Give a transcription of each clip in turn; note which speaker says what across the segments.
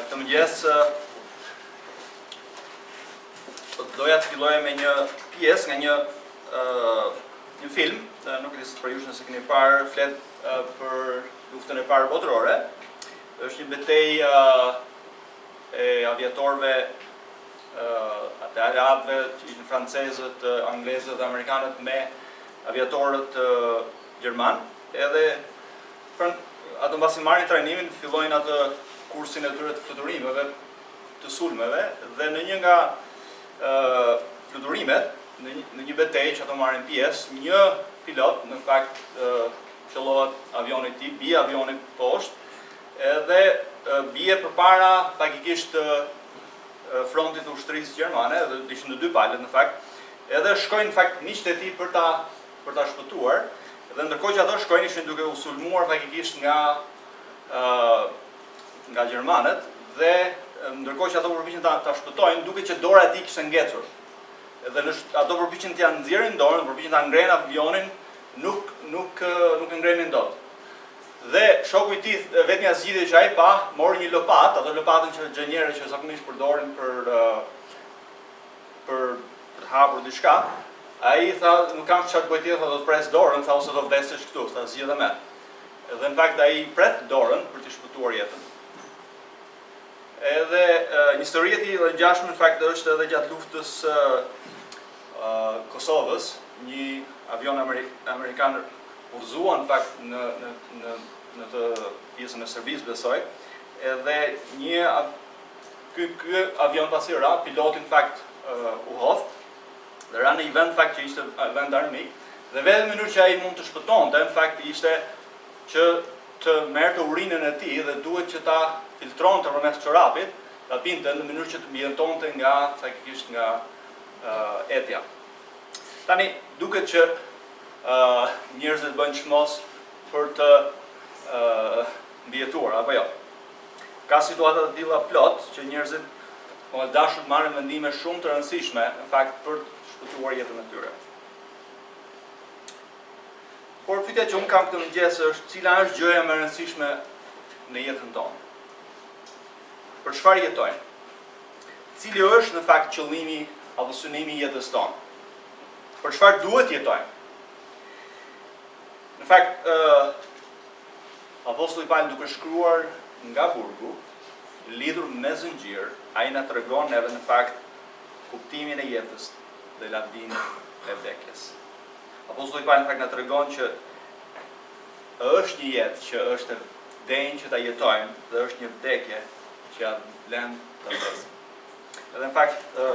Speaker 1: Këtë mëngjes doja të filloj me një pjesë nga një film, nuk e di për ju nëse keni parë, flet për luftën e parë botërore. Është një betejë e aviatorëve të arabëve, që ishin francezët, anglezët dhe amerikanët me aviatorët gjerman. Edhe ato mbasi marrin trajnimin, fillojnë atë kursin e tyre të fluturimeve, të sulmeve, dhe në një nga fluturimet, në një betejë që ato marrin pjesë, një pilot, në fakt, qellohet avioni i tij, bie avioni poshtë, edhe bie përpara faktikisht frontit të ushtrisë gjermane, dhe ishin dy palët në fakt, edhe shkojnë në fakt miqtë e tij për ta shpëtuar, dhe ndërkohë që ato shkojnë ishin duke u sulmuar faktikisht nga gjermanët, dhe ndërkohë që ato përpiqen ta shpëtojnë, duke që dora e tij kishte ngecur. Dhe ato përpiqen t'ia nxjerrin dorën, përpiqen ta ngrenë avionin, nuk e ngrenin dot. Dhe shoku i tij, vetmja zgjidhje që ai pa, mori një lopatë, ato lopatën që inxhinierët që zakonisht përdorin për të hapur diçka. Ai tha, nuk kam çfarë bëj tjetër, do të pres dorën, tha ose do vdesësh këtu, tha zgjidhe me. Dhe në fakt ai pret dorën për të shpëtuar jetën. Edhe një histori e tillë e ngjashme në fakt është edhe gjatë luftës Kosovës, një avion amerikan udhëzua në fakt në të pjesën e Serbisë, besoj, edhe ky avion pasi ra, piloti në fakt u hodh, dhe ra në një vend fakt që ishte vend armik, dhe vetëm mënyrë që ai mund të shpëtonte, në fakt ishte që të merrte urinën e tij dhe duhet që ta filtronte përmes çorapit, ta pinte në mënyrë që të mbijentonte faktikisht nga etja. Tani duket që njerëzit bëjnë çmos për të mbijetuar, apo jo. Ka situata të tilla plot që njerëzit dashur të marrin mendime shumë të rëndësishme në fakt për të shpëtuar jetën e tyre. Por pyetja që unë kam këtë mëngjes është cila është gjëja më e rëndësishme në jetën tonë? Për çfarë jetojmë? Cili është në fakt qëllimi apo synimi i jetës tonë? Për çfarë duhet jetojmë? Në fakt, apostulli Paul duke shkruar nga burgu, lidhur me zinxhir, ai na tregon edhe në fakt kuptimin e jetës dhe lavdinë e vdekjes. Apostulli Paul në fakt na tregon që është një jetë që është e denjë që ta jetojmë dhe është një vdekje që ja blen të vdesim. Edhe në fakt do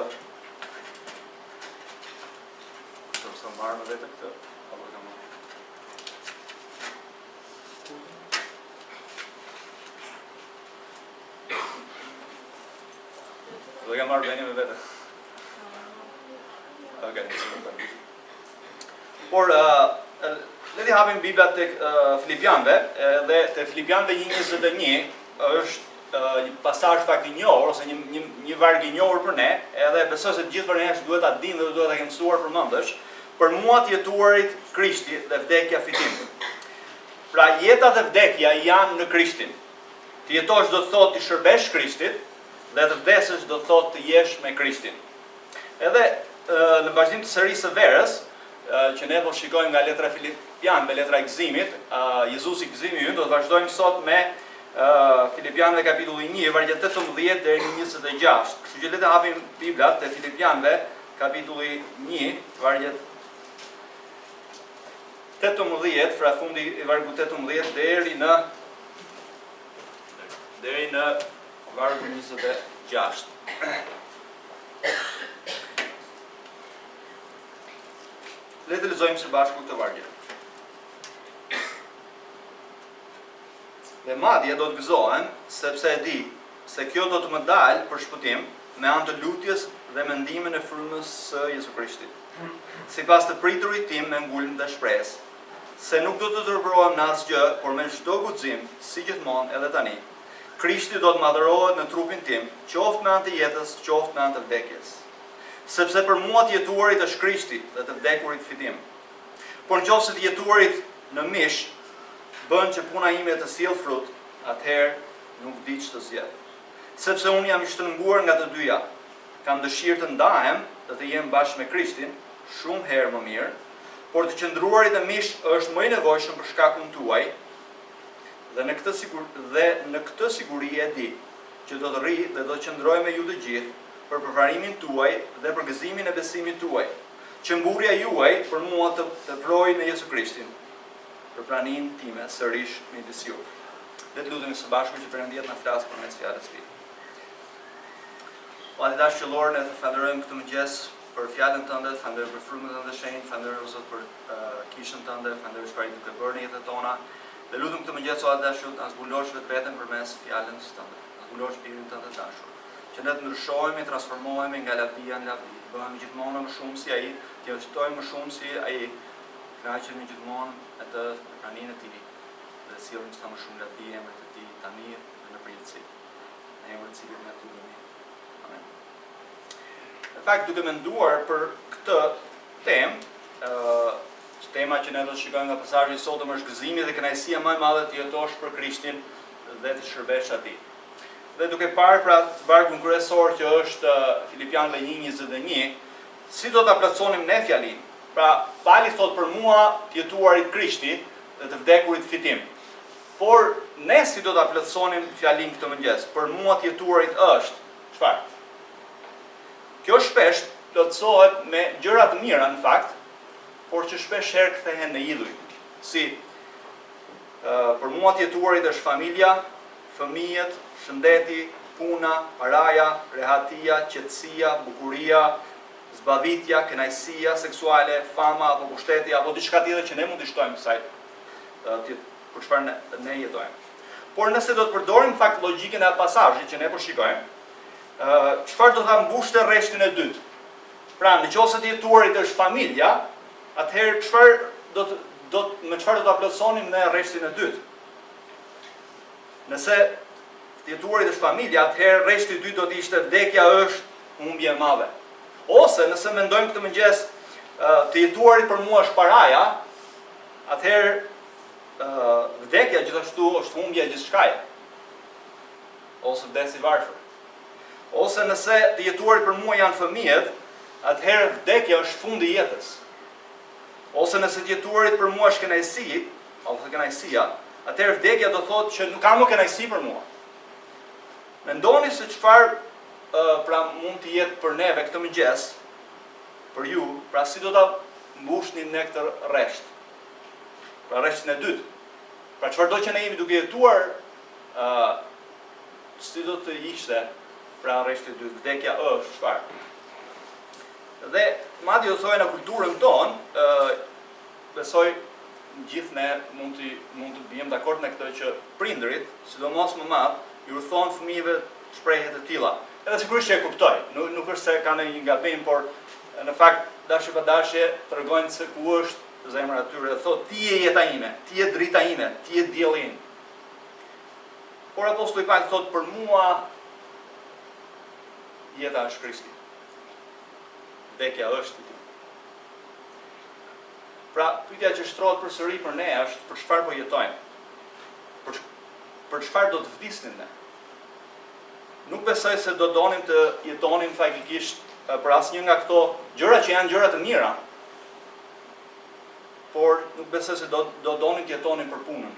Speaker 1: të marrë me vete këtë apo kam. Do jam marrë veni me vete. Okay. Por le të hapim Bibla tek Filipianëve, dhe te Filipianëve 1:21 është një pasazh fakt i njohur ose një varg i njohur për ne, edhe besoj se të gjithë për ne duhet ta dinë dhe duhet ta kemi mësuar përmendesh, për mua të jetuarit Krishti dhe vdekja fitim. Pra jeta dhe vdekja janë në Krishtin. Të jetosh do të thotë të shërbesh Krishtit, dhe të vdesësh do të thotë të jesh me Krishtin. Edhe në vazhdim të serisë së verës, që ne do shikojmë nga letra e Filipianëve, letra e Gëzimit, Jezusi Gëzimi ynë, do të vazhdojmë sot me Filipianëve kapitulli 1, vargjet 18 deri në 26. Kështu që le të hapim Biblat te Filipianëve kapitulli 1, vargjet 18, fra fundi i vargut 18 deri në vargu 26. Le të lexojmë së bashku këtë vargje. Dhe madje do të gëzohen, sepse e di se kjo do të më dalë për shpëtim me anë të lutjes dhe mendimin e frymës së Jezu Krishtit. Sipas të priturit tim me ngulm dhe shpresë, se nuk do të tërvrohem në asgjë, por me çdo guxim, si gjithmonë edhe tani, Krishti do të madhërohet në trupin tim, qoftë me anë të jetës, qoftë me anë të vdekjes. Sepse për mua të jetuarit është Krishti dhe të vdekurit fitim. Por nëse të jetuarit në mish bën që puna ime të sjellë frut, atëherë nuk di ç'të zgjedh. sepse unë jam i shtrënguar nga të dyja. Kam dëshirë të ndahem dhe të jem bashkë me Krishtin, shumë herë më mirë, por të qëndruarit e mish është më i nevojshëm për shkakun tuaj, dhe në këtë siguri e di, që do të rri dhe do të qëndroj me ju të gjithë për përparimin tuaj dhe për gëzimin e besimit tuaj, që mburja juaj për mua të vrojë në Jezu Krishtin, për praninë time sërish midis juaj. Dhe të lutemi së bashku që Perëndia na flasë përmes fjalës së tij. O Atij dashur, ne të falenderojmë këtë mëngjes për fjalën tënde, falenderoj për frymën tënde shenjtë, falenderoj Zot për kishën tënde, falenderoj çfarë duke bërë në jetën tona. Dhe lutem këtë mëngjes o Atij dashur, ta zbulosh vetën përmes fjalës tënde. Ta zbulosh shpirtin tënd të dashur. Që ne të ndryshohemi, transformohemi nga lavdia në lavdi. Bëhemi gjithmonë më shumë si ai, të jetojmë më shumë si ai. Kënaqemi gjithmonë atë praninë e tij. Dhe sillim sa më shumë lavdi emrit të tij tani dhe në përgjithësi. Në emrin e Cilit ne lutemi. Amen. Në fakt duke menduar për këtë temë, tema që ne do të shikojmë nga pasazhi i sotëm është gëzimi dhe kënaqësia më e madhe të jetosh për Krishtin dhe të shërbesh atij. Dhe duke parë pra vargun kryesor që është Filipinëve 1:21, si do ta plotësonim ne fjalinë? Pra, Pali thot për mua të jetuarit Krishti dhe të vdekurit fitim. Por ne si do ta plotësonim fjalinë këtë mëngjes? Për mua të jetuarit është çfarë? Kjo shpesh plotësohet me gjëra të mira në fakt, por që shpesh herë kthehen në idhuj. Si për mua të jetuarit është familja, fëmijët, shëndeti, puna, paraja, rehatia, qetësia, bukuria, zbavitja, kënaqësia seksuale, fama apo pushteti apo diçka tjetër që ne mund të shtojmë kësaj për çfarë ne jetojmë. Por nëse do të përdorim fakt logjikën e pasazhit që ne po shikojmë, çfarë do ta mbushte rreshtin e dytë? Pra, nëse të jetuarit është familja, atëherë me çfarë do ta plotësonim në rreshtin e dytë? Nëse të jetuarit është familja, atëherë rreshti i dytë do të ishte vdekja është humbje e madhe. Ose nëse mendojmë këtë mëngjes të jetuarit për mua është paraja, atëherë vdekja gjithashtu është humbja e gjithçkaje. Ose vdesi varfër. Ose nëse të jetuarit për mua janë fëmijët, atëherë vdekja është fundi i jetës. Ose nëse të jetuarit për mua është kënaqësia, atëherë vdekja do thotë që nuk ka më kënaqësi për mua. Mendoni se çfarë pra mund të jetë për neve këtë mëngjes, për ju, pra si do ta mbushni ne këtë rresht. Pra rreshtin e dytë. Pra çfarëdo që ne jemi duke jetuar, si do të ishte pra rreshti i dytë, vdekja është çfarë? Dhe madje do thojë në kulturën tonë, besoj gjithë ne mund të bijmë dakord me këtë që prindërit, sidomos më madh, ju thon fëmijëve shprehje të tilla. Edhe sigurisht që e kuptoj, nuk është se ka ndonjë gabim, por në fakt dashje pa dashje tregojnë se ku është zemra e tyre, thotë ti je jeta ime, ti je drita ime, ti je dielli im. Por apostulli Paul thotë për mua jeta është Krishti. Vdekja është fitim. Pra, pyetja që shtrohet përsëri për ne është për çfarë po jetojmë? Për çfarë do të vdisnim ne? Nuk besoj se do donim të jetonim faktikisht për asnjë nga këto gjëra që janë gjëra të mira. Por nuk besoj se do donim të jetonim për punën.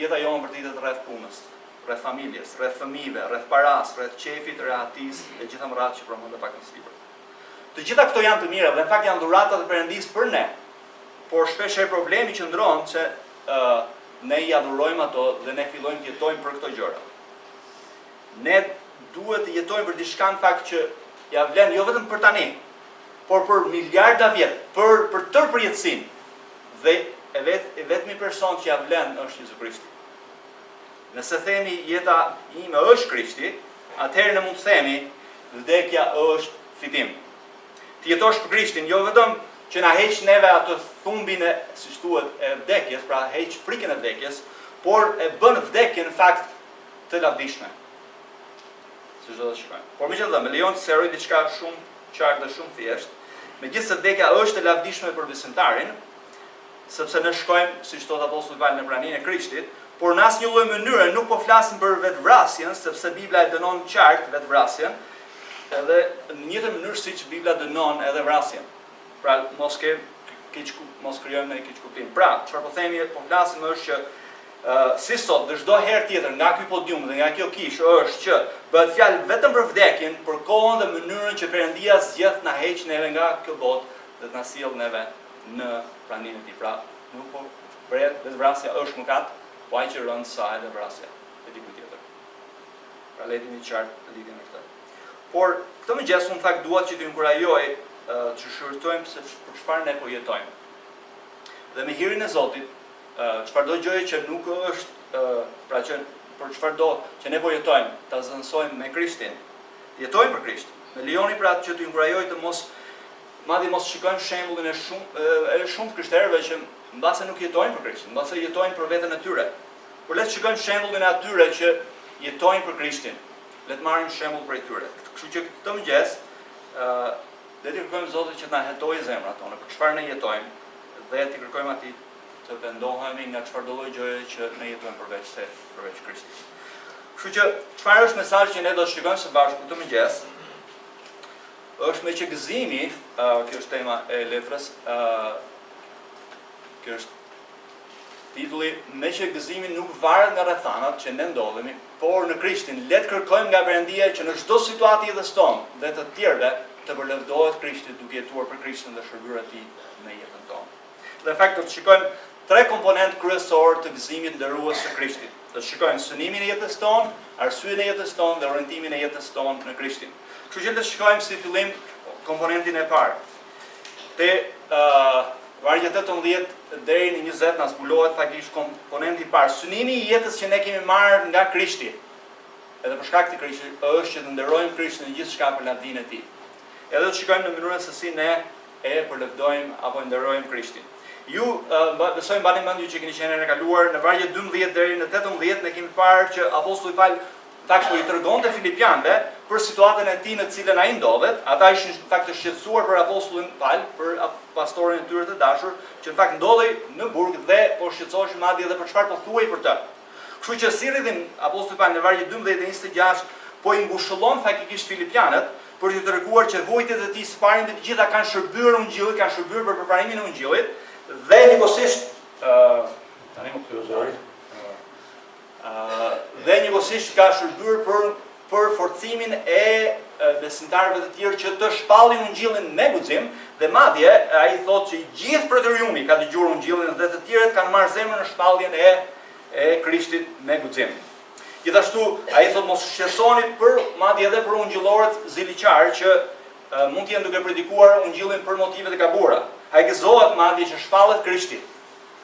Speaker 1: Jeta jonë vërtetet rreth punës, rreth familjes, rreth fëmijëve, rreth paras, rreth qefit, rehatis e gjitha mërat që përmendë pak më sipër. Të gjitha këto janë të mira dhe në fakt janë dhurata të Perëndisë për ne. Por shpesh problemi qëndron se ne i adhurojmë ato dhe ne fillojmë të jetojmë për këto gjëra. Ne duhet të jetojmë për diçka në fakt që ja vlen jo vetëm për tani, por për miliarda vjet, për tërë përjetësinë. Dhe e vetmi person që ja vlen është Jezu Krishti. Nëse themi jeta ime është Krishti, atëherë ne mund të themi vdekja është fitim. Të jetosh për Krishtin, jo vetëm që na heq neve atë thumbin e, siç thuhet, e vdekjes, pra heq frikën e vdekjes, por e bën vdekjen në fakt të lavdishme. Siç do të shikojmë. Por megjithatë, më lejon të sqaroj diçka shumë qartë dhe shumë thjeshtë. Megjithëse vdekja është e lavdishme për besimtarin, sepse ne shkojmë, siç thot apostulli Paul, në praninë e Krishtit, por në asnjë lloj mënyre nuk po flasim për vetvrasjen, sepse Bibla e dënon qartë vetvrasjen, edhe në njëjtën mënyrë siç Bibla dënon edhe vrasjen. Pra mos krijojmë ne keq kuptim. Pra, çfarë po themi, po flasim është që si sot, dhe çdo herë tjetër nga ky podium dhe nga kjo kishë është që bëhet fjalë vetëm për vdekjen, për kohën dhe mënyrën që Perëndia zgjedh na heq neve nga kjo botë dhe të na sjell neve në praninë e tij. Pra, nuk po vetvrasja është mëkat, po ai që rënd sa edhe vrasja e dikujt tjetër. Pra le të jemi qartë lidhje me këtë. Por këtë mëngjes unë fakt dua që t'ju inkurajoj që shërtojmë se për çfarë ne po jetojmë. Dhe me hirin e Zotit, çfarëdo gjë që nuk është, pra që për çfarëdo që ne po jetojmë, ta zëvendësojmë me Krishtin. Jetojmë për Krishtin. Me lejoni pra që t'ju inkurajoj të mos shikojmë shembullin e shumë krishterëve që mbase nuk jetojnë për Krishtin, mbase jetojnë për veten e tyre. Por le të shikojmë shembullin e atyre që jetojnë për Krishtin. Le të marrim shembull prej tyre. Kështu që këtë mëngjes le të kërkojmë Zotit që të na hetojë zemrat tona për çfarë ne jetojmë dhe të kërkojmë atij të pendohemi nga çfarëdo lloj gjëje që ne jetojmë përveç Krishtit. Kështu që çfarë është mesazhi që ne do të shikojmë së bashku këtë mëngjes? Është Meqë Gëzimi, kjo është tema e letrës, kjo është titulli, Meqë Gëzimi nuk varet nga rrethanat që ne ndodhemi, por në Krishtin le të kërkojmë nga Perëndia që në çdo situatë të jetës tonë dhe të tjerëve të përlëvdohet Krishti duke jetuar për Krishtin dhe shërbyer atij në jetën tonë. Dhe në fakt do të shikojmë tre komponentë kryesorë të gëzimit nderues së Krishtit. Do të shikojmë synimin e jetës tonë, arsyeën e jetës tonë dhe orientimin e jetës tonë në Krishtin. Kështu që le të shikojmë si fillim komponentin e parë. Te vargjet 18 deri në 20 na zbulohet faktikisht komponenti i parë, synimi i jetës që ne kemi marrë nga Krishti. Edhe për shkak të Krishtit është që të nderojmë Krishtin në gjithçka për lavdinë e tij. Edhe do të shikojmë në mënyrën se si ne e përlëvdojmë apo nderojmë Krishtin. Ju besoj mbani mend ju që keni qenë në kaluar në vargjet 12 deri në 18 ne kemi parë që apostulli Paul po i tregonte Filipianëve për situatën e tij në cilën ai ndodhet. Ata ishin në fakt të shqetësuar për apostullin Paul, për pastorin e tyre të dashur, që në fakt ndodhej në burg dhe po shqetësoheshin madje edhe për çfarë po thuhej për të. Kështu që sirrin apostulli Paul në vargjet 12 dhe 26 po i ngushëllon faktikisht Filipianët për t'u treguar që vujtjet e tij së pari të gjitha kanë shërbyer ungjillit, kanë shërbyer për përparimin e ungjillit dhe njëkohësisht tani më kthyr zëri. Dhe njëkohësisht ka shërbyer për forcimin e besimtarëve të tjerë që të shpallin ungjillin me guxim dhe madje ai thotë që gjithë pretoriumi ka dëgjuar ungjillin dhe të tjerët kanë marrë zemrën në shpalljen e Krishtit me guxim. Gjithashtu ai thotë mos shqetësoni madje edhe për ungjillorët ziliqar që mund të jenë duke predikuar ungjillin për motive të gabuara. Ai gëzohet madje që shpallet Krishti.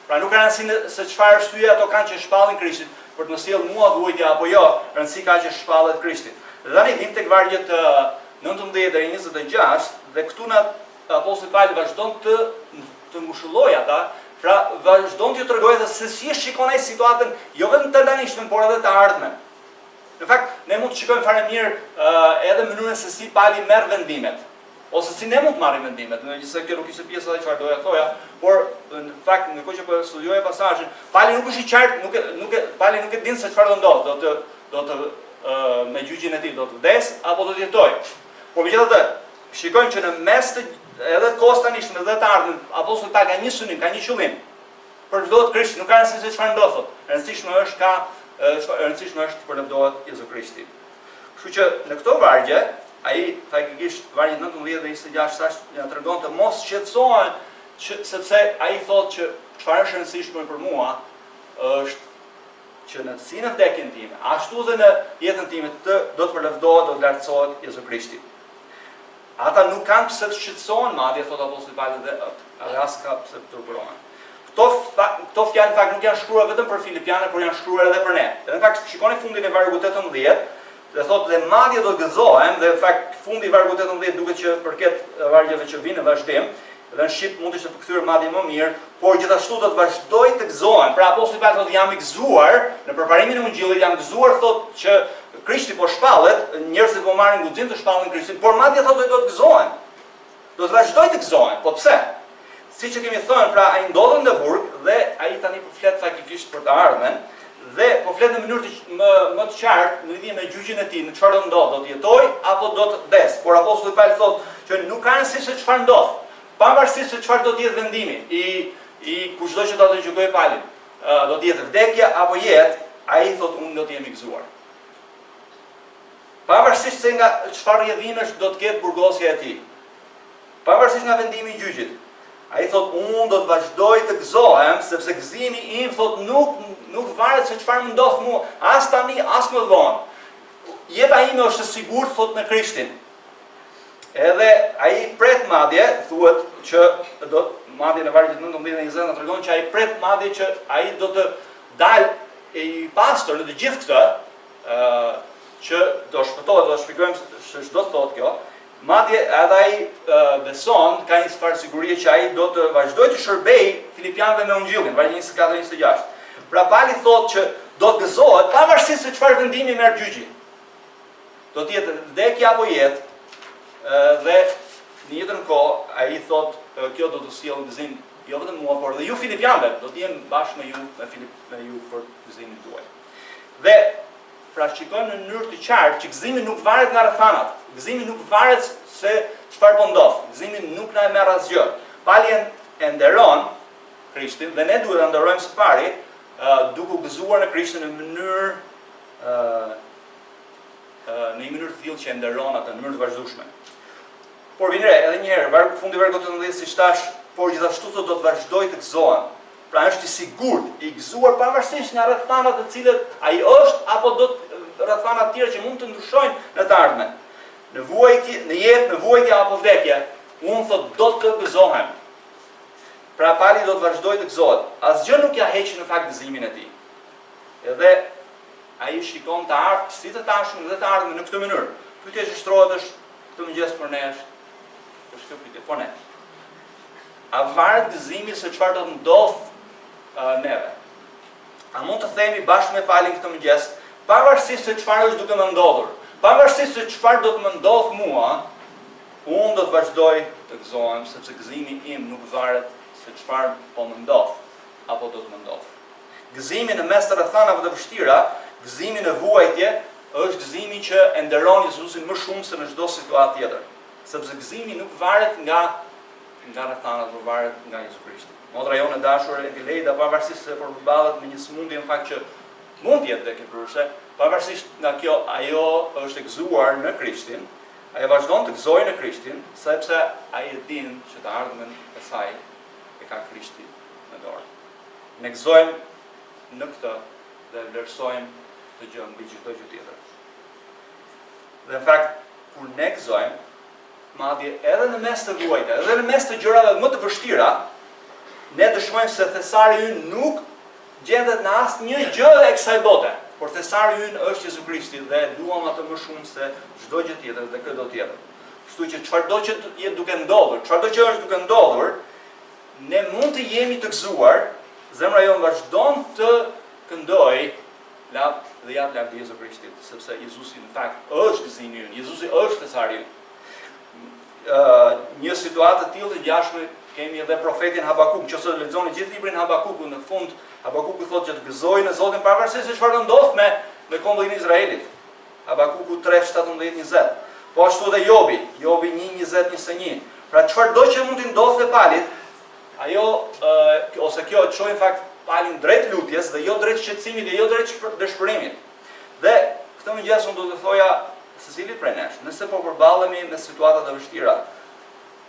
Speaker 1: Pra nuk ka rëndësi se çfarë arsye ato kanë që shpallin Krishtin, për të më sjell mua vujtja apo jo, rëndësi ka që shpallet Krishti. Dhe tani vim tek vargjet 19 deri 26 dhe këtu na apostulli Paul vazhdon të ngushëllojë ata, pra vazhdon t'ju tregojë se si shikon ai situatën, jo vetëm të tanishmen, por edhe të ardhmen. Në fakt, ne mund të shikojmë fare mirë edhe mënyrën se si Pauli merr vendimet, ose si ne mund të marrim vendimet, megjithëse kjo nuk ishte pjesa e çfarë doja thoja, por në fakt ndërkohë që po studioja pasazhin, Pauli nuk është i qartë, Pauli nuk e din se çfarë do ndodh, do të me gjyqjen e tij do të vdes apo do të jetojë. Por megjithatë, shikojmë që në mes të edhe kohës tanishme dhe të ardhmen, apostulli Paul ka një synim, ka një qëllim. Përlëvdohet Krishti, nuk ka rëndësi se çfarë ndodh thotë. Rëndësishme është të përlëvdohet Jezu Krishti. Kështu që në këto vargje, ai faktikisht vargjet 19 dhe 26 tash ja tregon të mos shqetësohen, sepse ai thotë që çfarë është rëndësishme për mua është që në si në vdekjen time, ashtu dhe në jetën time do të përlëvdohet, do të lartësohet Jezu Krishti. Ata nuk kanë pse të shqetësohen, madje thotë apostulli Paul dhe as ka pse të turburohen. Këto fjalë në fakt nuk janë shkruar vetëm për Filipianët, por janë shkruar edhe për ne. Edhe në fakt shikoni fundin e vargut 18, dhe thotë dhe madje do gëzohem, dhe në fakt fundi i vargut 18 duket që përket vargjeve që vinë në vazhdim, dhe në shqip mund të ishte përkthyer madje më mirë, por gjithashtu do të vazhdoj të gëzohem. Pra apostulli Paul thotë jam i gëzuar në përparimin e ungjillit, jam gëzuar thotë që Krishti po shpallet, njerëzit po marrin guxim të shpallin Krishtin, por madje thotë do të gëzohem. Do të vazhdoj të gëzohem. Po pse? siç e kemi thënë, pra ai ndodhet në burg dhe ai tani po flet faktikisht për të ardhmen dhe po flet në mënyrë më të qartë në lidhje me gjyqjen e tij, në çfarë do ndodh, do të jetoj apo do të vdes. Por apostulli Paul thotë që nuk ka rëndësi se çfarë ndodh, pavarësisht se çfarë do të jetë vendimi i kushdo që do të gjykojë Paulin. Do të jetë vdekja apo jetë, ai thotë unë do të jem i gëzuar. Pavarësisht se nga çfarë rrjedhimesh do të ketë burgosja e tij. Pavarësisht nga vendimi i gjyqit. Ai thot unë do të vazhdoj të gëzohem sepse gëzimi im thot nuk varet se çfarë më ndodh mua, as tani as më vonë. Jeta ime është e sigurt thot në Krishtin. Edhe ai pret madje, thuhet që madje në vargjet 19 dhe 20 na tregon që ai pret madje që ai do të dalë i pastor në të gjithë këtë, që do shpëtohet, do shpjegojmë se ç'do thotë kjo. Madje edhe ai beson, ka një farë sigurie që ai do të vazhdojë të shërbejë Filipianëve me Ungjillin, vargjet 24-26. Pra Pauli thotë që do të gëzohet pavarësisht se çfarë vendimi merr gjyqi. Do të jetë vdekja apo jetë, dhe në njëjtën kohë ai thotë kjo do të sjellë gëzim jo vetëm mua, por edhe ju Filipianëve, do të jem bashkë me ju me ju për gëzimin tuaj. Dhe pra shikojmë në mënyrë të qartë që gëzimi nuk varet nga rrethanat. Gëzimi nuk varet se çfarë po ndodh. Gëzimi nuk na merr asgjë. Pauli e nderon Krishtin dhe ne duhet ta nderojmë së pari duke u gëzuar në Krishtin në mënyrë në një mënyrë të tillë që e nderon atë në mënyrë të vazhdueshme. Por vjen edhe një herë, fundi vargut 18 siç thash, por gjithashtu do të vazhdoj të gëzohem. Pra është i sigurt, i gëzuar pavarësisht nga rrethanat të cilët ai është apo do të rrethana të tjera që mund të ndryshojnë në të ardhmen. Në vuajtje, në jetë, në vuajtje apo vdekje, unë thot do të gëzohem. Pra Pauli do të vazhdojë të gëzohet. Asgjë nuk ja heq në fakt gëzimin e tij. Edhe ai shikon të ardhmen, si të tashmen dhe të ardhmen në këtë mënyrë. Pyetja që shtrohet është këtë mëngjes për ne është kjo pyetje, po ne. A varet gëzimi se çfarë do të ndodh neve? A mund të themi bashkë me Paulin këtë mëngjes, pavarësisht se çfarë është duke më ndodhur, pavarësisht se çfarë do të më ndodh mua, unë do të vazhdoj të gëzohem sepse gëzimi im nuk varet se çfarë po më ndodh apo do të më ndodh. Gëzimi në mes të rrethanave të vështira, gëzimi në vuajtje, është gëzimi që e nderon Jezusin më shumë se në çdo situatë tjetër, sepse gëzimi nuk varet nga rrethanat, por varet nga Jezu Krishti. Motra jonë e dashur e Leida, pavarësisht se përballet me një sëmundje në fakt që mund të jetë vdekjeprurse, pavarësisht nga kjo, ajo është e gëzuar në Krishtin, ajo vazhdon të gëzojë në Krishtin, sepse ai e din që të ardhmen e saj e ka Krishti në dorë. Ne gëzojmë në këtë dhe vlerësojmë të gjë mbi çdo gjë tjetër. Dhe në fakt, kur ne gëzojmë, madje edhe në mes të vuajtjeve, edhe në mes të gjërave më të vështira, ne dëshmojmë se thesari ynë nuk gjendet në asnjë gjë e kësaj bote, por thesari ynë është Jezu Krishti dhe duam atë më shumë se çdo gjë tjetër dhe çdo tjetër. Kështu që çfarëdo që jetë duke ndodhur, çfarëdo që është duke ndodhur, ne mund të jemi të gëzuar, zemra jonë vazhdon të këndojë dhe jap lavdi Jezu Krishtit, sepse Jezusi në fakt është gëzimi ynë, Jezusi është thesari ynë. Një situatë të tillë të ngjashme kemi edhe profetin Habakuk, nëse lexoni gjithë librin Habakukut, në fund Habakuku thotë që të gëzojë në Zotin pavarësisht se çfarë do ndodh me kombëllin e Izraelit. Habakuku 3:17-20. Po ashtu edhe Jobi 1:20-21. Pra çfarëdo që mund të ndodhte Palit, ajo ose kjo të çojë në fakt Palin drejt lutjes dhe jo drejt shqetësimit dhe jo drejt dëshpërimit. Dhe këtë mëngjes unë do të thoja secilit prej nesh, nëse po përballemi me situata të vështira,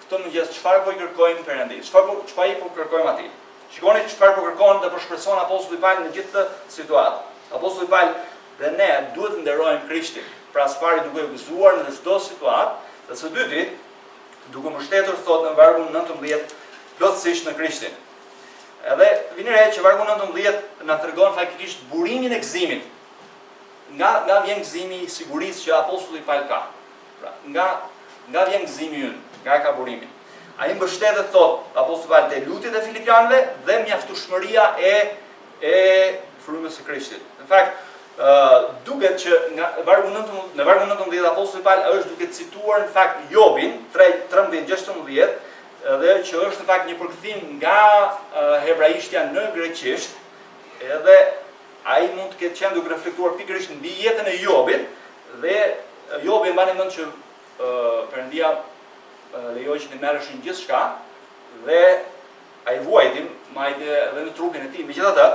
Speaker 1: këtë mëngjes çfarë po i kërkojmë Perëndis? Çfarë po kërkojmë atij? Shikoni çfarë po kërkon dhe po shpreson apostulli Paul në gjithë këtë situatë. Apostulli Paul dhe ne duhet të nderojmë Krishtin. Pra së pari duke u gëzuar në çdo situatë, dhe së dyti duke mbështetur thotë në vargun 19 plotësisht në Krishtin. Edhe vini re që vargu 19 na tregon faktikisht burimin e gëzimit. Nga vjen gëzimi i sigurisë që apostulli Paul ka. Pra, nga vjen gëzimi ynë, nga ka burimin. Ai mbështetet thot apostulli Paul te lutjet e Filipianëve dhe mjaftueshmëria e frymës së Krishtit. Në fakt, duket që në vargun 19 apostulli Paul është duke cituar në fakt Jobin 3:13-16 edhe që është në fakt një përkthim nga hebraishtja në greqisht, edhe ai mund të ketë qenë duke reflektuar pikërisht mbi jetën e Jobit, dhe Jobi mbani mend që Perëndia lejoi që të merreshin gjithçka dhe ai vuajti madje edhe në trupin e tij. Megjithatë,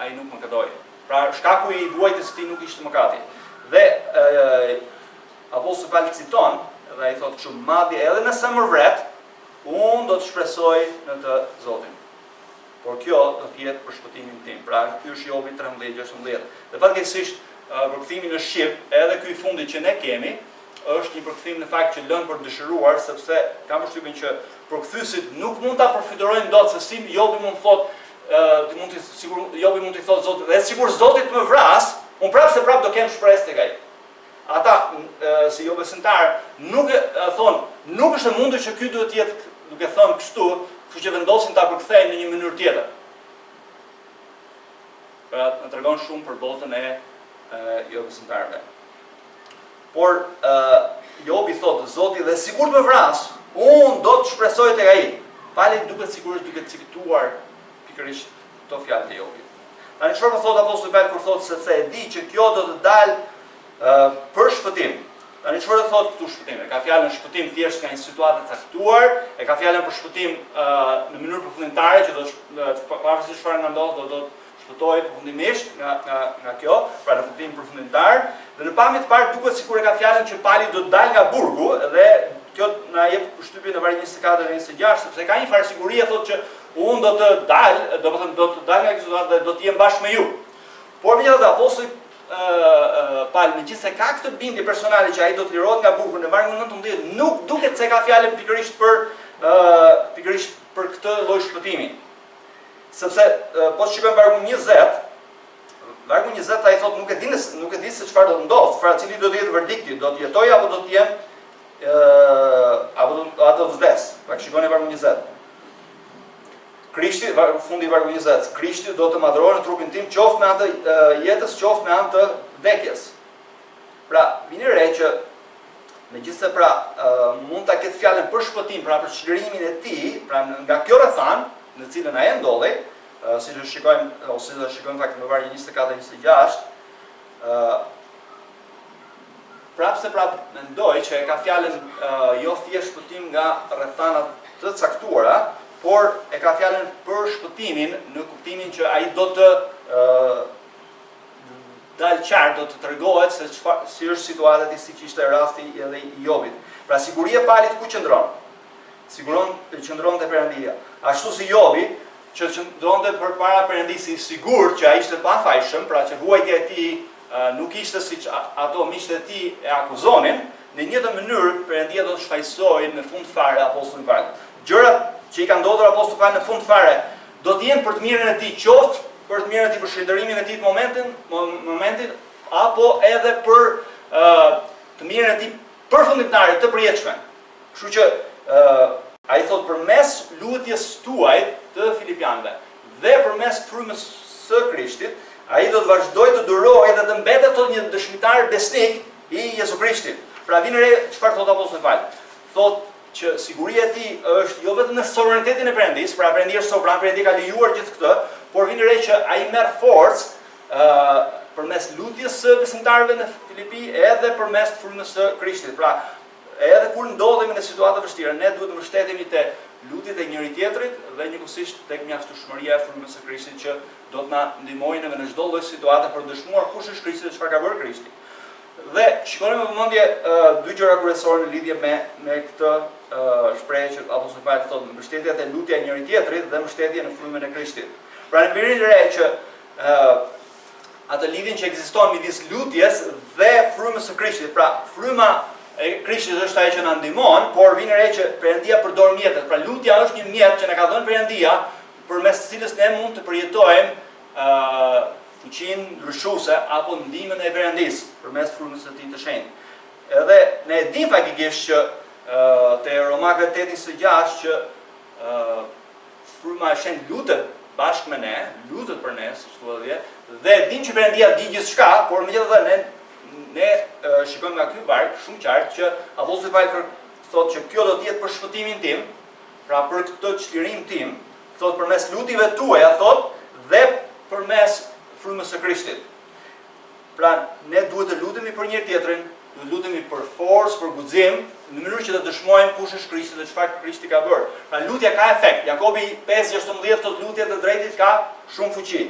Speaker 1: ai nuk mëkatoi. Pra shkaku i vuajtjes së tij nuk ishte mëkati. Dhe apostulli Paul citon dhe ai thotë kështu: madje edhe nëse më vret, unë do të shpresoj në të Zotin. Por kjo do të jetë për shpëtimin tim. Pra ky është Jobi 13:16. Dhe fatkeqësisht përkthimi në shqip, edhe ky i fundit që ne kemi, është një përkthim në fakt që lën për dëshiruar, sepse kam përshtypjen që përkthyesit nuk mund ta përfitojnë dot se si Jobi mund të thotë, Jobi mund të thotë Zotit, dhe sikur Zoti të më vras, unë prapë do kem shpresë tek ai. Ata si jo besimtar nuk thon, nuk është e mundur që ky duhet të jetë duke thënë kështu, kështu që vendosin ta përkthejnë në një mënyrë tjetër. Pra na tregon shumë për botën e jo besimtarëve. Por Jobi thotë, Zoti dhe sikur të më vras, unë do të shpresoj tek ai. Pali duket sigurisht duke cituar pikërisht këto fjalë të Jobit. Tani çfarë thotë apostulli Paul kur thotë sepse e di që kjo do të dalë për shpëtim. Tani çfarë thotë këtu shpëtim? E ka fjalën shpëtim thjesht nga një situatë e caktuar, e ka fjalën për shpëtim në mënyrë përfundimtare që do të pavarësisht çfarë ndodh do të shpëtojë përfundimisht nga kjo, pra në kuptim përfundimtar. Dhe në pamje të parë duket sikur e ka fjalën që pali do të dalë nga burgu, dhe kjo na jep përshtypjen në varet 24 dhe 26, sepse ka një farë sigurie thotë që unë do të dal, do të dal nga kjo situatë dhe do të jem bashkë me ju. Por megjithatë apostulli Paul, megjithëse ka këtë bindje personale që ai do të lirohet nga burgu në vargun 19, nuk duket se ka fjalën pikërisht për këtë lloj shpëtimi. Sepse po shikojmë vargun 20, vargu 20 ai thotë nuk e di se çfarë do të ndodhë, pra cili do të jetë verdikti, do të jetoj apo do të jem apo do të vdes. Pra shikoni vargun 20. Krishti, fundi vargu 20, Krishti do të madhrohet në trupin tim, qoftë me anë të jetës, qoftë me anë të vdekjes. Pra, vini re që megjithëse pra mund ta ketë fjalën për shpëtim, pra për çlirimin e tij, pra nga kjo rrethan, në cilën ai ndodhi, siç e shikojmë ose do shikojmë fakt në vargun 24 dhe 26, prapse mendoj që e ka fjalën jo thjesht shpëtim nga rrethanat të caktuara, por e ka fjalën për shpëtimin në kuptimin që ai do të dalë qartë, do të tregohet se si është situata e siç ishte rasti edhe i Jobit. Pra siguria e palit ku qëndron? Qëndron te Perëndia. Ashtu si Jobi që qëndronte përpara Perëndisë i sigurt që ai ishte pafajshëm, pra që vuajtja e tij nuk ishte siç ato miqtë e tij e akuzonin, në një mënyrë Perëndia do të shfaqsojë në fund fare apostulin Paul. Gjërat që i ka ndodhur apostullit Paul në fund fare do të jenë për të mirën e tij, qoftë për të mirën e tij, për shënderimin e tij në momentin, apo edhe për të mirën e tij përfundimtare të përjetshme. Kështu që ai thotë përmes lutjes tuaj të Filipianëve dhe përmes frymës së Krishtit, ai do të vazhdojë të durojë dhe të mbetet tot një dëshmitar besnik i Jezu Krishtit. Pra vini re çfarë thotë apostulli Paul. Thotë që siguria e tij është jo vetëm në sovranitetin e Perëndisë, pra Perëndia është sovran, Perëndia ka lejuar gjithë këtë, por vini re që ai merr forcë përmes lutjes së besimtarëve në Filipi edhe përmes frymës së Krishtit. Pra, edhe kur ndodhemi në situata vështira, ne duhet të mbështetemi te lutjet e njëri tjetrit dhe njëkohësisht tek mjaftueshmëria e frymës së Krishtit që do të na ndihmojë në çdo lloj situate për të dëshmuar kush është Krishti dhe çfarë ka bërë Krishti. Dhe shikoni me vëmendje dy gjëra kryesore në lidhje me këtë shprehje që apostulli Paul thotë, mbështetja te lutja e njëri tjetrit dhe mbështetja në frymën e Krishtit. Pra në vërin e re që atë lidhjen që ekziston midis lutjes dhe frymës së Krishtit, pra fryma e Krishtit është ajo që na ndihmon, por vjen re që Perëndia përdor mjetet. Pra lutja është një mjet që na ka dhënë Perëndia përmes të cilës ne mund të përjetojmë fuqinë ndryshuese apo ndihmën e Perëndisë përmes frymës së tij të shenjtë. Edhe ne e dim faktikisht që te Romakëve 8:6 që fryma e shenjtë lutet bashkë me ne, lutet për ne, siç thuhet atje, dhe dim që Perëndia di gjithçka, por megjithatë ne shikojmë nga ky varg shumë qartë që apostulli Paul thotë që kjo do të jetë për shpëtimin tim, pra për këtë çlirim tim, thotë përmes lutjeve tuaja, thotë dhe përmes frymës së Krishtit. Pra ne duhet të lutemi për njëri tjetrin, duhet të lutemi për forcë, për guxim, në mënyrë që të dëshmojmë kush është Krishti dhe çfarë Krishti ka bërë. Pra lutja ka efekt. Jakobi 5:16 thotë lutja e drejtit ka shumë fuqi.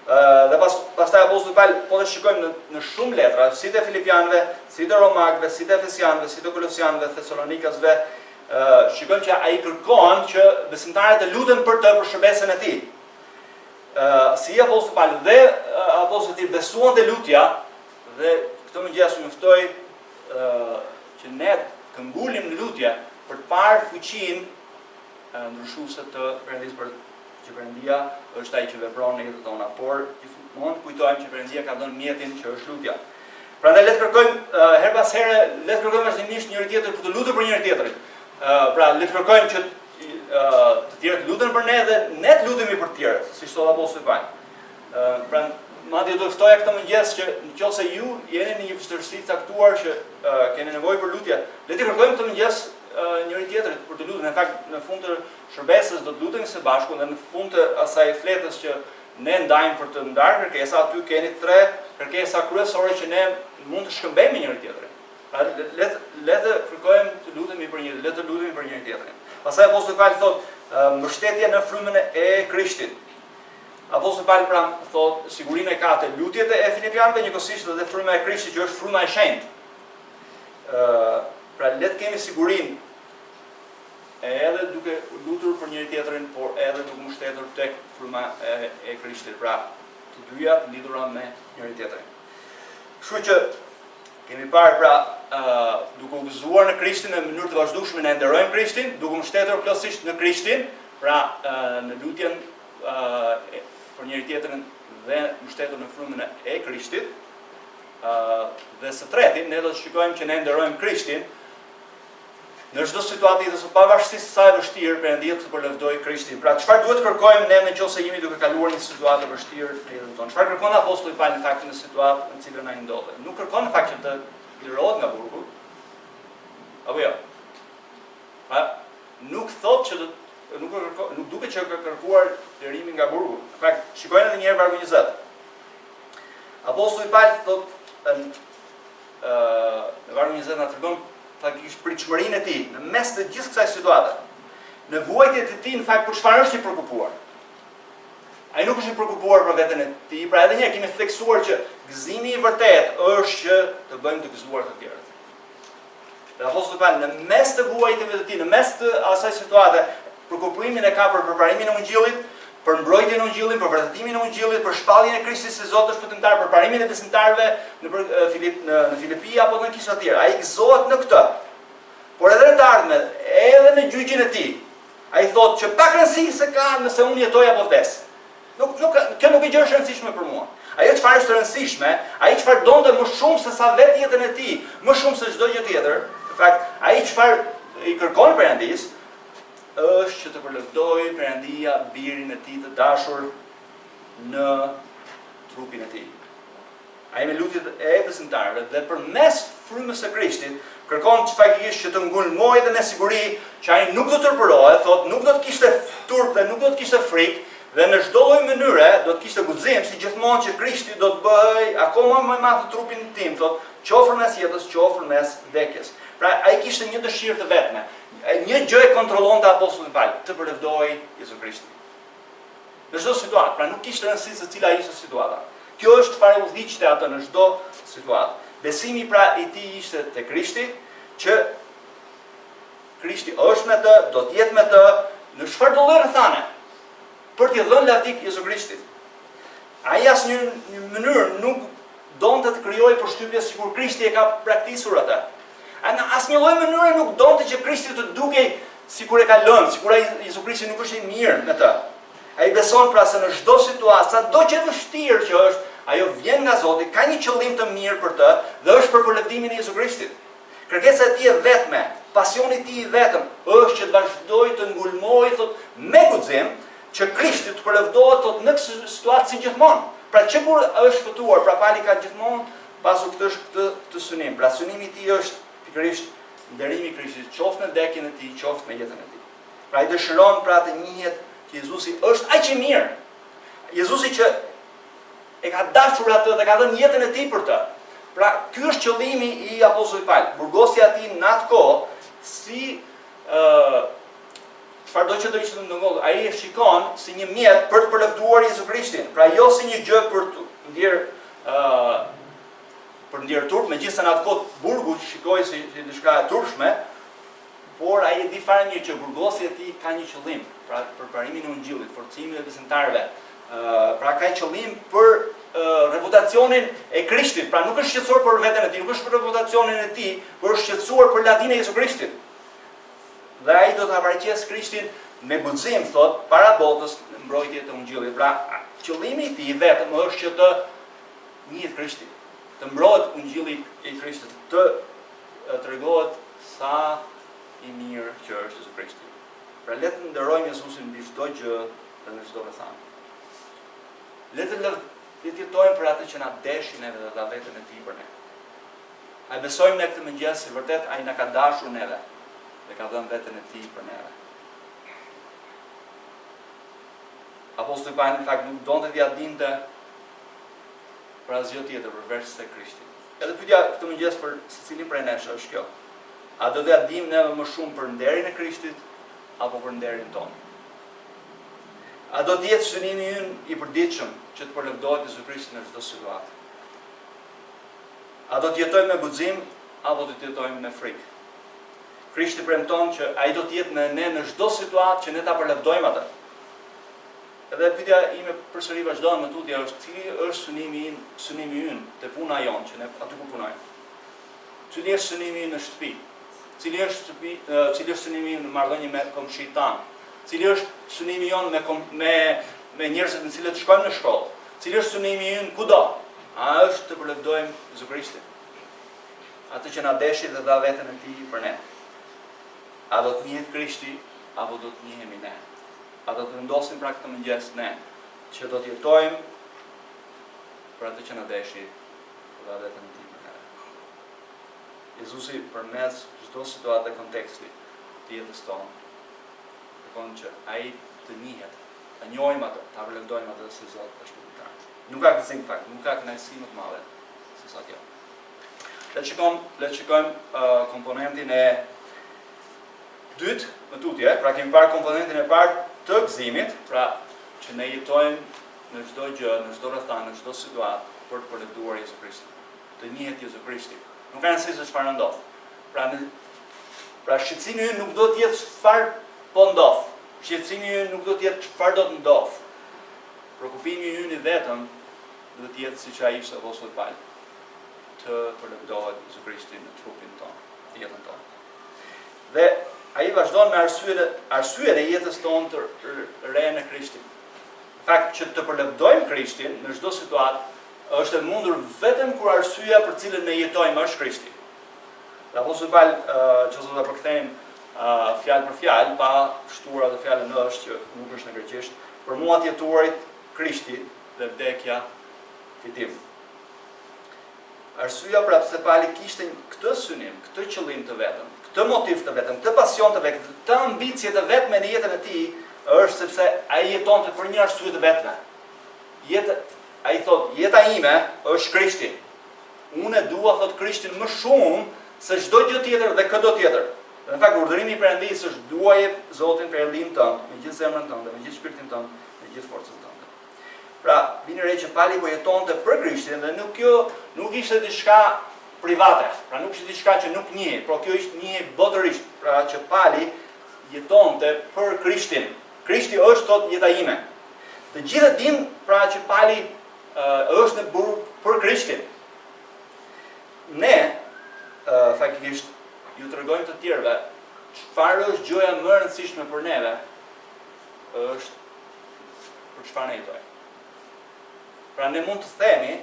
Speaker 1: Dhe pastaj apostulli Paul po të shikojmë në shumë letra, si te Filipianëve, si te Romakëve, si te Efesianëve, si te Kolosianëve, Thesalonikasve, shikojmë që ai kërkon që besimtarët të luten për të, për shërbesën e tij. Si apostulli Paul dhe apostulli besuan te lutja dhe këtë mëngjes u ftoi që ne të ngulim në lutje për të parë fuqinë ndryshuese të Perëndisë, për që Perëndia është ai që vepron në jetën tona, por gjithmonë kujtojmë që Perëndia ka dhënë mjetin që është lutja. Prandaj le të kërkojmë her pas here, le të kërkojmë vazhdimisht njëri tjetrin për të lutur për njëri tjetrin. Pra le të kërkojmë që të tjerët luten për ne dhe ne të lutemi për të tjerët, siç thotë apostulli Paul. Pra madje do ftoja këtë mëngjes që nëse ju jeni në një vështirësi të caktuar që keni nevojë për lutje, le të kërkojmë këtë mëngjes njëri tjetrit për të lutur. Në fakt në fund të shërbesës do të lutemi së bashku dhe në fund të asaj fletës që ne ndajmë për të ndarë kërkesa, aty keni 3 kërkesa kryesore që ne mund të shkëmbejmë njëri tjetrin. Pra le të kërkojmë të lutemi për njëri tjetrin. Pastaj apostulli Paul thotë mbështetje në frymën e Krishtit. Apostulli Paul pra thotë sigurinë e ka të lutjet e Filipianëve, njëkohësisht edhe fryma e Krishtit që është fryma e shenjtë. Pra le të kemi sigurinë edhe duke lutur për njëri tjetrin, por edhe duke mbështetur tek fryma e Krishtit. Pra të dyja të lidhura me njëri tjetrin. Kështu që kemi parë pra duke u gëzuar në Krishtin në mënyrë të vazhdueshme ne nderojmë Krishtin, duke mbështetur plotësisht në Krishtin, pra në lutjen për njëri tjetrin dhe mbështetur në frymën e Krishtit. Dhe së treti, ne do të shikojmë që ne nderojmë Krishtin në çdo situatë dhe pavarësisht sa e vështirë Perëndia të përlëvdojë Krishtin. Pra çfarë duhet kërkojmë ne nëse jemi duke kaluar një situatë e vështirë në jetën tonë? Çfarë kërkon apostulli Paul në fakt në situatë në cilën ai ndodhet? Nuk kërkon në fakt që të lirohet nga burgu. Apo jo. Nuk thotë që nuk duket që ka kërkuar lirimin nga burgu. Në fakt, shikojmë edhe një herë vargu 20. Apostulli Paul thotë në vargu 20 na tregon faktikisht pritshmërinë e tij në mes të gjithë kësaj situate. Në vuajtjet e tij në fakt për çfarë është i shqetësuar? Ai nuk është i shqetësuar për veten e tij, pra edhe një herë kemi theksuar që gëzimi i vërtet është që të bëjmë të gëzuar të tjerët. Dhe apostulli Paul në mes të vuajtjeve të tij, në mes të asaj situate, përkufimin e ka për përparimin e Ungjillit, për mbrojtjen e Ungjillit, për vërtetimin e Ungjillit, për shpalljen e Krishtit si Zot të shpëtimtar, për parimin e besimtarëve në Filipi apo në kisha të tjera. Ai gëzohet në këtë. Por edhe në të ardhmen, edhe në gjyqjen e tij, ai thotë që pa rëndësi se ka nëse unë jetoj apo vdes. Kjo nuk e gjë është rëndësishme për mua. Ajo çfarë është rëndësishme, ai çfarë donte më shumë se sa vetë jetën e tij, më shumë se çdo gjë tjetër. Në fakt, ai çfarë i kërkon Perëndis është që të përlëvdojë Perëndia birin e tij të dashur në trupin e tij. Ai me lutjet e besimtarëve dhe përmes frymës së Krishtit kërkon faktikisht që të ngulmojë dhe me siguri që ai nuk do të tërpërohet, thotë nuk do të kishte turp dhe nuk do të kishte frikë dhe në çdo lloj mënyre do të kishte guxim si gjithmonë që Krishti do të bëjë akoma më i madh trupin tim, thotë qofër mes jetës, qofër mes vdekjes. Pra ai kishte një dëshirë të vetme. Një gjë e kontrollonte apostulli Paul, të përlëvdojë Jezu Krishtin. Në çdo situatë, pra nuk kishte rëndësi se cila ishte situata. Kjo është çfarë udhëhiqte atë në çdo situatë. Besimi pra i tij ishte te Krishti, që Krishti është me të, do të jetë me të në çfarë do lloj rrethane për t'i dhënë lavdik Jezu Krishtit. Ai asnjë mënyrë nuk donte të krijojë përshtypje sikur Krishti e ka praktiksuar atë. Në asnjë lloj mënyre nuk donte që Krishti të dukej sikur e ka lënë, sikur Jezu Krishti nuk është i mirë me të. Ai beson pra se në çdo situatë, sado që vështirë që është, ajo vjen nga Zoti, ka një qëllim të mirë për të dhe është për përlëvdimin e Jezu Krishtit. Kërkesa e tij e vetme, pasioni i tij i vetëm është që të vazhdojë të ngulmojë thotë me guxim që Krishti të përlëvdohet thotë në situatë si gjithmonë. Pra që kur është shpëtuar, pra pali ka gjithmonë pasur këtë synim. Pra synimi i tij është pikërisht nderimi i Krishtit, qoftë në vdekjen e tij, qoftë në jetën e tij. Pra ai dëshiron pra të njihet që Jezusi është aq i mirë. Jezusi që e ka dashur atë dhe ka dhënë jetën e tij për të. Pra ky është qëllimi i apostullit Paul. Burgosja e tij në atë kohë si çfarëdo që do ishte ndonjë, ai e shikon si një mjet për të përlëvduar Jezu Krishtin. Pra jo si një gjë për të ndjer turp, megjithëse në atë kohë burgu shikoi si diçka e turpshme, por ai e di fare mirë që burgosja e tij ka një qëllim, pra përparimin e ungjillit, forcimin e besimtarëve. Pra ka qëllim për reputacionin e Krishtit, pra nuk është shqetësuar për veten e tij, nuk është për reputacionin e tij, por është shqetësuar për lavdinë e Jezu Krishtit. Dhe ai do ta paraqes Krishtin me guxim, thot, para botës në mbrojtje të ungjillit. Pra qëllimi i tij vetëm është që të njihet Krishti, të mbrohet ungjilli i Krishtit, të tregohet sa i mirë që është Jezu Krishti. Pra le të nderojmë Jezusin mbi çdo gjë dhe në çdo rrethan. Le të jetojmë për atë që na deshin neve dhe dha veten e tij për ne. Ai besojmë ne këtë mëngjes se vërtet ai na ka dashur neve dhe ka dhënë veten e tij për neve. Apostulli Paul në fakt nuk donte t'ia dinte për asgjë tjetër përveç se Krishti. Edhe pyetja këtë mëngjes për secilin prej nesh është kjo. A do t'ia dim neve më shumë për nderin e Krishtit apo për nderin tonë? A do të jetë synimi ynë i përditshëm që të përlëvdohet Jezu Krishti në çdo situatë? A do të jetojmë me guxim apo do të jetojmë me frikë? Krishti premton që ai do të jetë me ne në çdo situatë që ne ta përlëvdojmë atë. Edhe pyetja ime përsëri vazhdon më tutje është cili është synimi ynë te puna jonë që ne aty ku punojmë. Cili është synimi ynë në shtëpi? Cili është synimi ynë në marrëdhënie me komshin tan? Cili është synimi jonë me njerëzit në cilët shkojmë në shkollë? Cili është synimi ynë kudo? A është të përlëvdojmë Jezu Krishtin? Atë që na deshi dhe dha veten e tij për ne. A do të njihet Krishti apo do të njihemi ne? A do të vendosim pra këtë mëngjes ne që do të jetojmë për atë që na deshi dhe dha veten e tij për ne. Jezusi përmes çdo situate dhe konteksti të jetës tonë kërkon që ai të njihet, ta njohim atë, ta përlëvdojmë atë si Zot dhe shpëtimtar. Nuk ka gëzim fakt, nuk ka kënaqësi më të madhe se sa kjo. Le të shikojmë komponentin e dytë më tutje, pra kemi parë komponentin e parë të gëzimit, pra që ne jetojmë në çdo gjë, në çdo rrethan, në çdo situatë për të përlëvduar Jezu Krishtin. Të njihet Jezu Krishti. Nuk ka rëndësi se çfarë ndodh. Pra shqetësimi ynë nuk do të jetë çfarë po ndodh. Shqetësimi ynë nuk do të jetë çfarë do të ndodh. Shqetësimi ynë i vetëm do të jetë siç ai ishte apostulli Paul, të përlëvdohet Jezu Krishti në trupin tonë, në jetën tonë. Dhe ai vazhdon me arsyen e jetës tonë të re në Krishtin. Në fakt që të përlëvdojmë Krishtin në çdo situatë është e mundur vetëm kur arsyeja për cilën ne jetojmë është Krishti. Dhe apostulli Paul që do ta përkthejmë fjalë për fjalë, pa shtuar atë fjalën është që nuk është në greqisht, për mua të jetuarit Krishti dhe vdekja fitim. Arsyeja pra pse Pauli kishte këtë synim, këtë qëllim të vetëm, këtë motiv të vetëm, këtë pasion të vetëm, këtë ambicie të vetme në jetën e tij, është sepse ai jetonte për një arsye të vetme. Ai thot, jeta ime është Krishti. Unë e dua thot Krishtin më shumë se çdo gjë tjetër dhe çdo tjetër. Në fakt urdhërimi i Perëndisë është duaje Zotin Perëndin tënd, me gjithë zemrën tënde, me gjithë shpirtin tënd, me gjithë forcën tënde. Pra, vini re që Pauli po jetonte për Krishtin dhe nuk ishte diçka private, pra nuk ishte diçka që nuk njihej, por kjo ishte njihej botërisht, pra që Pauli jetonte për Krishtin. Krishti është thot jeta ime. Të gjithë dinë pra që Pauli është në burg për Krishtin. Ne faktikisht ju tregojmë të tjerëve çfarë është gjëja më e rëndësishme për neve, është për çfarë ne jetojmë. Pra ne mund të themi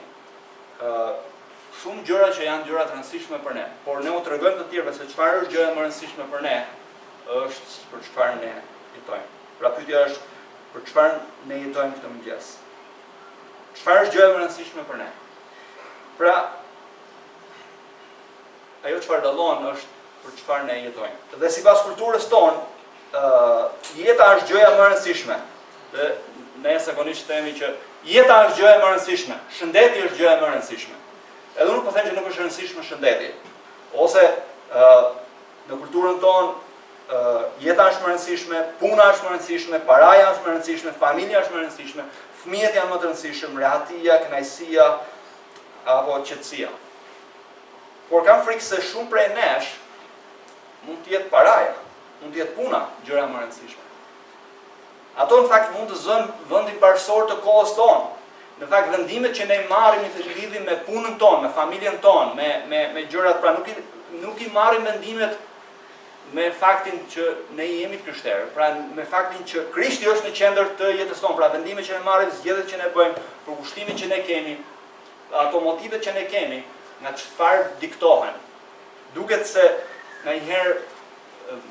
Speaker 1: shumë gjëra që janë gjëra të rëndësishme për ne, por ne u tregojmë të tjerëve se çfarë është gjëja më e rëndësishme për ne, është për çfarë ne jetojmë. Pra pyetja është për çfarë ne jetojmë këtë mëngjes. Çfarë është gjëja më e rëndësishme për ne? Pra ajo çfarë dallon është për çfarë ne jetojmë. Dhe sipas kulturës tonë, jeta është gjëja më e rëndësishme. Dhe ne zakonisht themi që jeta është gjëja më e rëndësishme, shëndeti është gjëja më e rëndësishme. Edhe unë po them që nuk është rëndësishme shëndeti. Ose në kulturën tonë jeta është më e rëndësishme, puna është më e rëndësishme, paraja është më e rëndësishme, familja është më e rëndësishme, fëmijët janë më të rëndësishëm, rehatia, kënaqësia apo qetësia. Por kam frikë se shumë prej nesh mund të jetë paraja, mund të jetë puna gjëra më e rëndësishme. Ato në fakt mund të zënë vendin parësor të kohës tonë. Në fakt vendimet që ne marrim në lidhje me punën tonë, me familjen tonë, me gjërat, pra nuk i marrim vendimet me faktin që ne jemi të krishterë, pra me faktin që Krishti është në qendër të jetës tonë, pra vendimet që ne marrim, zgjedhjet që ne bëjmë, përkushtimin që ne kemi, ato motivet që ne kemi, nga çfarë diktohen. Duket se ndonjëherë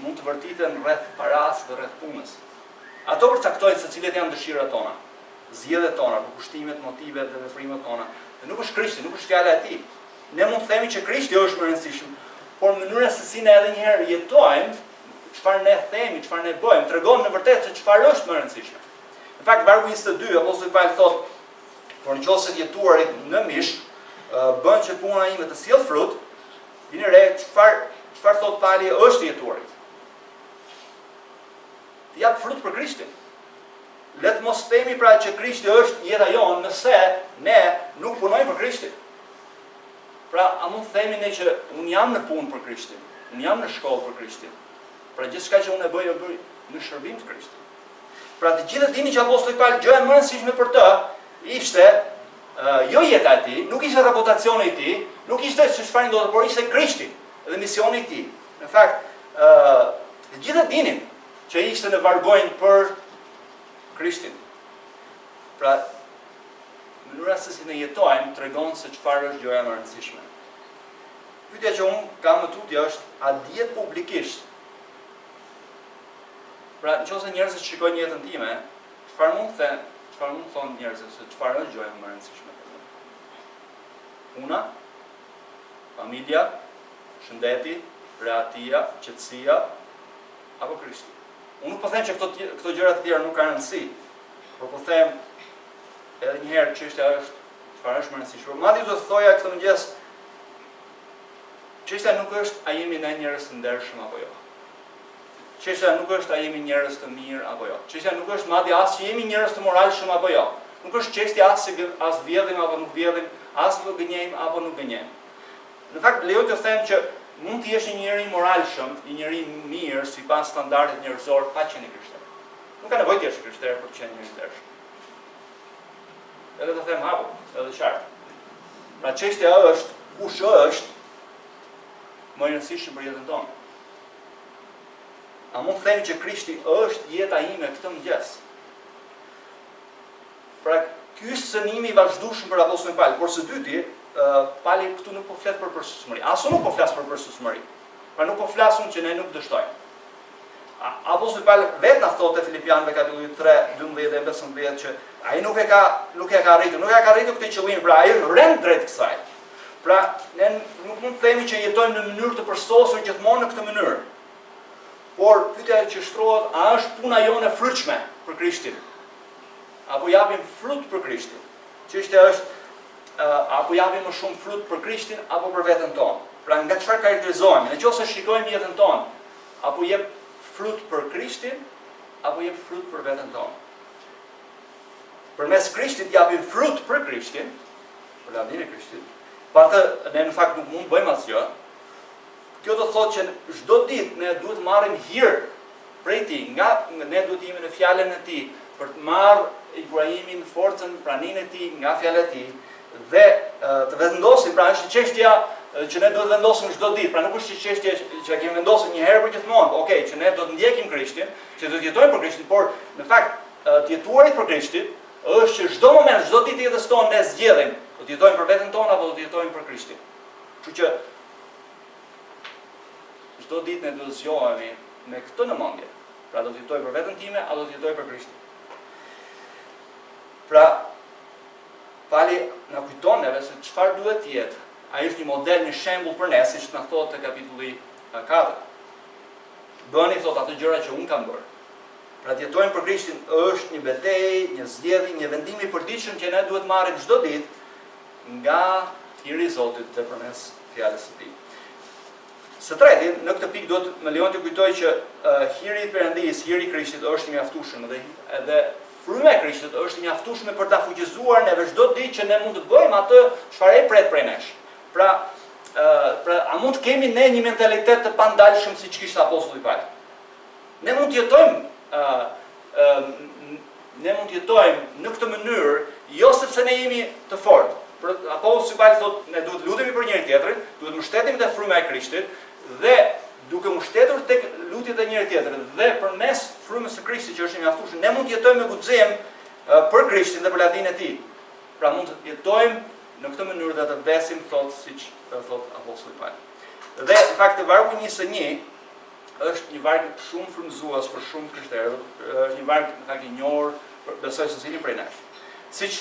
Speaker 1: mund të vërtiten rreth paras dhe rreth punës. Ato përcaktojnë se cilat janë dëshirat tona, zgjedhjet tona, përkushtimet, motivet dhe veprimet tona. Dhe nuk është Krishti, nuk është fjala e tij. Ne mund të themi që Krishti është më i rëndësishëm, por mënyra se si ne edhe një herë jetojmë, çfarë ne themi, çfarë ne bëjmë, tregon në vërtetë se çfarë është më e rëndësishme. Në fakt vargu 22 apostulli Paul thotë, por nëse të jetuarit në mish bën që puna ime të sjellë frut, vini re çfarë thot Pauli është jetuarit. Të jap frut për Krishtin. Le të mos themi pra që Krishti është jeta jonë nëse ne nuk punojmë për Krishtin. Pra, a mund të themi ne që unë jam në punë për Krishtin, unë jam në shkollë për Krishtin. Pra gjithçka që unë e bëj në shërbim të Krishtit. Pra të gjithë dini që apostulli Paul gjëja më e rëndësishme për të ishte jo jeta e tij, nuk ishte reputacioni i tij, nuk ishte çfarë ndodhte, por ishte Krishti dhe misioni i tij. Në fakt, të gjithë dinim që ishte në vargojnë për Krishtin. Pra, mënyra se si ne jetojmë tregon se çfarë është gjëja më e rëndësishme. Pyetja që unë kam më tutje është, a dihet publikisht? Pra, nëse njerëzit shikojnë jetën time, çfarë mund të thonë njerëzit se çfarë është gjëja më e rëndësishme për mua? Puna, familja, shëndeti, rehatia, qetësia apo Krishti? Unë nuk po them që këto gjëra të tjera nuk kanë rëndësi, por po them edhe një herë çështja është çfarë është më e rëndësishme. Madje do të thoja këtë mëngjes, çështja nuk është a jemi ne njerëz të ndershëm apo jo. Çështja nuk është a jemi njerëz të mirë apo jo. Çështja nuk është madje as që jemi njerëz të moralshëm apo jo. Nuk është çështja as vjedhim apo nuk vjedhim, as do gënjejmë apo nuk gënjejmë. Në fakt lejo të them që mund të jesh një njeri moralshëm, një njeri mirë sipas standardit njerëzor pa qenë krishter. Nuk ka nevojë të jesh krishter për të qenë një ndershëm. Edhe të them hapo, edhe qartë. Pra çështja është, kush është më i rëndësishëm për jetën tonë? A mund të themi që Krishti është jeta ime këtë mëngjes? Pra ky është synimi i vazhdueshëm për apostulin Paul, por së dyti, Pauli këtu nuk po flet për përshtatshmëri. Asu nuk po flas për përshtatshmëri. Pra nuk po flasun që ne nuk dështojmë. Apostulli Paul vetë na thotë Filipinëve kapitulli 3, 12 dhe 15 që ai nuk e ka arritur këtë qëllim, pra ai rend drejt kësaj. Pra ne nuk mund të themi që jetojmë në mënyrë të përsosur gjithmonë në këtë mënyrë. Por pyetja që shtrohet, a është puna jone frytshme për Krishtin? Apo japim frut për Krishtin? Çështja është apo japim më shumë frut për Krishtin apo për veten tonë? Pra nga çfarë karakterizohemi? Nëse shikojmë jetën tonë, apo jep frut për Krishtin apo jep frut për veten tonë? Përmes Krishtit japim frut për Krishtin, për lavdinë e Krishtit. Pa të ne në fakt nuk mund të bëjmë asgjë. Kjo do të thotë që çdo ditë ne duhet marrim hir prej tij, nga ne duhet jemi në fjalën e tij për të marrë Ibrahimin forcën, praninë e tij nga fjala e tij dhe të vendosim, pra është çështja që ne duhet vendosim çdo ditë, pra nuk është çështje që kemi vendosur një herë për gjithmonë, okay, që ne do të ndjekim Krishtin, që do të jetojmë për Krishtin, por në fakt të jetuarit për Krishtin është që çdo moment, çdo ditë jetës tonë ne zgjedhim, do të jetojmë për veten tonë apo do të jetojmë për Krishtin. Kështu që çdo ditë ne duhet të zgjohemi me këtë në mendje. Pra do të jetoj për veten time apo do të jetoj për Krishtin. Pra Pauli na kujton neve se çfarë duhet të jetë. Ai është një model, një shembull për ne, siç na thotë te kapitulli 4. Bëni, thot, ato gjëra që unë kam bërë. Pra të jetojmë për Krishtin është një betejë, një zgjedhje, një vendim i përditshëm që ne duhet marrim çdo ditë nga hiri i Zotit dhe përmes fjalës së Tij. Së treti, në këtë pikë duhet më lejon të kujtoj që hiri i Perëndisë, hiri i Krishtit është i mjaftueshëm edhe fryma e Krishtit është i mjaftueshme për ta fuqizuar neve çdo ditë që ne mund të bëjmë atë çfarë pret prej nesh. Pra, a mund të kemi ne një mentalitet të pandalshëm siç kishte apostulli Paul? Ne mund të jetojmë në këtë mënyrë, jo sepse ne jemi të fortë. Apostulli Paul thotë, ne duhet lutemi për njëri tjetrin, duhet mbështetemi te fryma e Krishtit dhe duke mbështetur tek lutjet e njëri tjetrit dhe përmes frymës së Krishtit që është i mjaftueshëm, ne mund të jetojmë me guxim për Krishtin dhe për lavdinë e Tij. Pra mund të jetojmë në këtë mënyrë dhe të vdesim, thotë siç thotë apostulli Paul. Dhe në fakt vargu 21 është një varg shumë frymëzues për shumë krishterë, është një varg në fakt i njohur, besoj se cilin prej nesh. Siç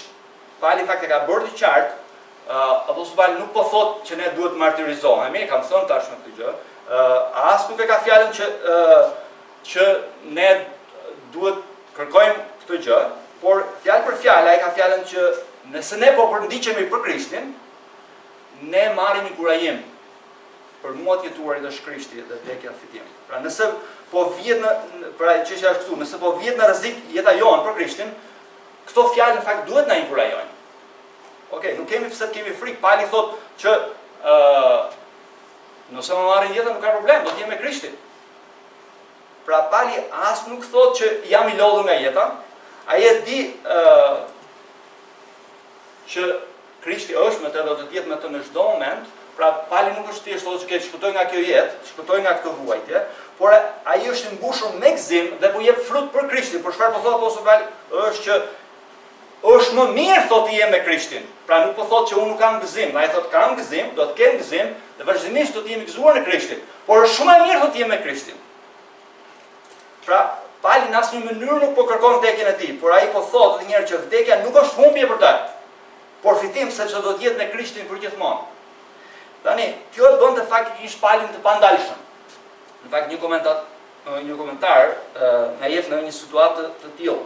Speaker 1: Pauli fakt e ka bërë të qartë, apostulli Paul nuk po thotë që ne duhet martirizohemi, kam thënë tash në këtë gjë, as nuk e ka fjalën që ne duhet kërkojmë këtë gjë, por fjalë për fjalë ai ka fjalën që nëse ne po përndiqemi për Krishtin, ne marrim inkurajim. Për mua të jetuarit është Krishti dhe vdekja fitim. Pra nëse po vjet pra çështja është këtu, nëse po vjet në rrezik jeta jonë për Krishtin, këto fjalë në fakt duhet na inkurajojnë. Okej, nuk kemi pse të kemi frikë. Pauli thotë që nëse më marrin jetën nuk ka problem, do të jem me Krishtin. Pra Pauli as nuk thotë që jam i lodhur nga jeta, ai e di që Krishti është me të dhe do të jetë me të në çdo moment. Pra Pauli nuk është thjesht thotë që ke shpëtoj nga kjo jetë, shpëtoj nga këtë vuajtje, por ai është i mbushur me gëzim dhe po jep frut për Krishtin. Por çfarë po thotë apostulli Paul është që është më mirë thotë të jem me Krishtin. Pra nuk po thotë që unë nuk kam gëzim, ai thotë kam gëzim, do të kem gëzim dhe vazhdimisht do të jemi gëzuar në Krishtin. Por është shumë më mirë thotë të jem me Krishtin. Pra Pauli në asnjë mënyrë nuk po kërkon vdekjen e tij, por ai po thotë edhe një herë që vdekja nuk është humbje për ta, por fitim sepse do të jetë me Krishtin përgjithmonë. Tani, kjo e bën të fakt ish Paulin të pandalshëm. Në fakt një komentar na jep në një situatë të tillë.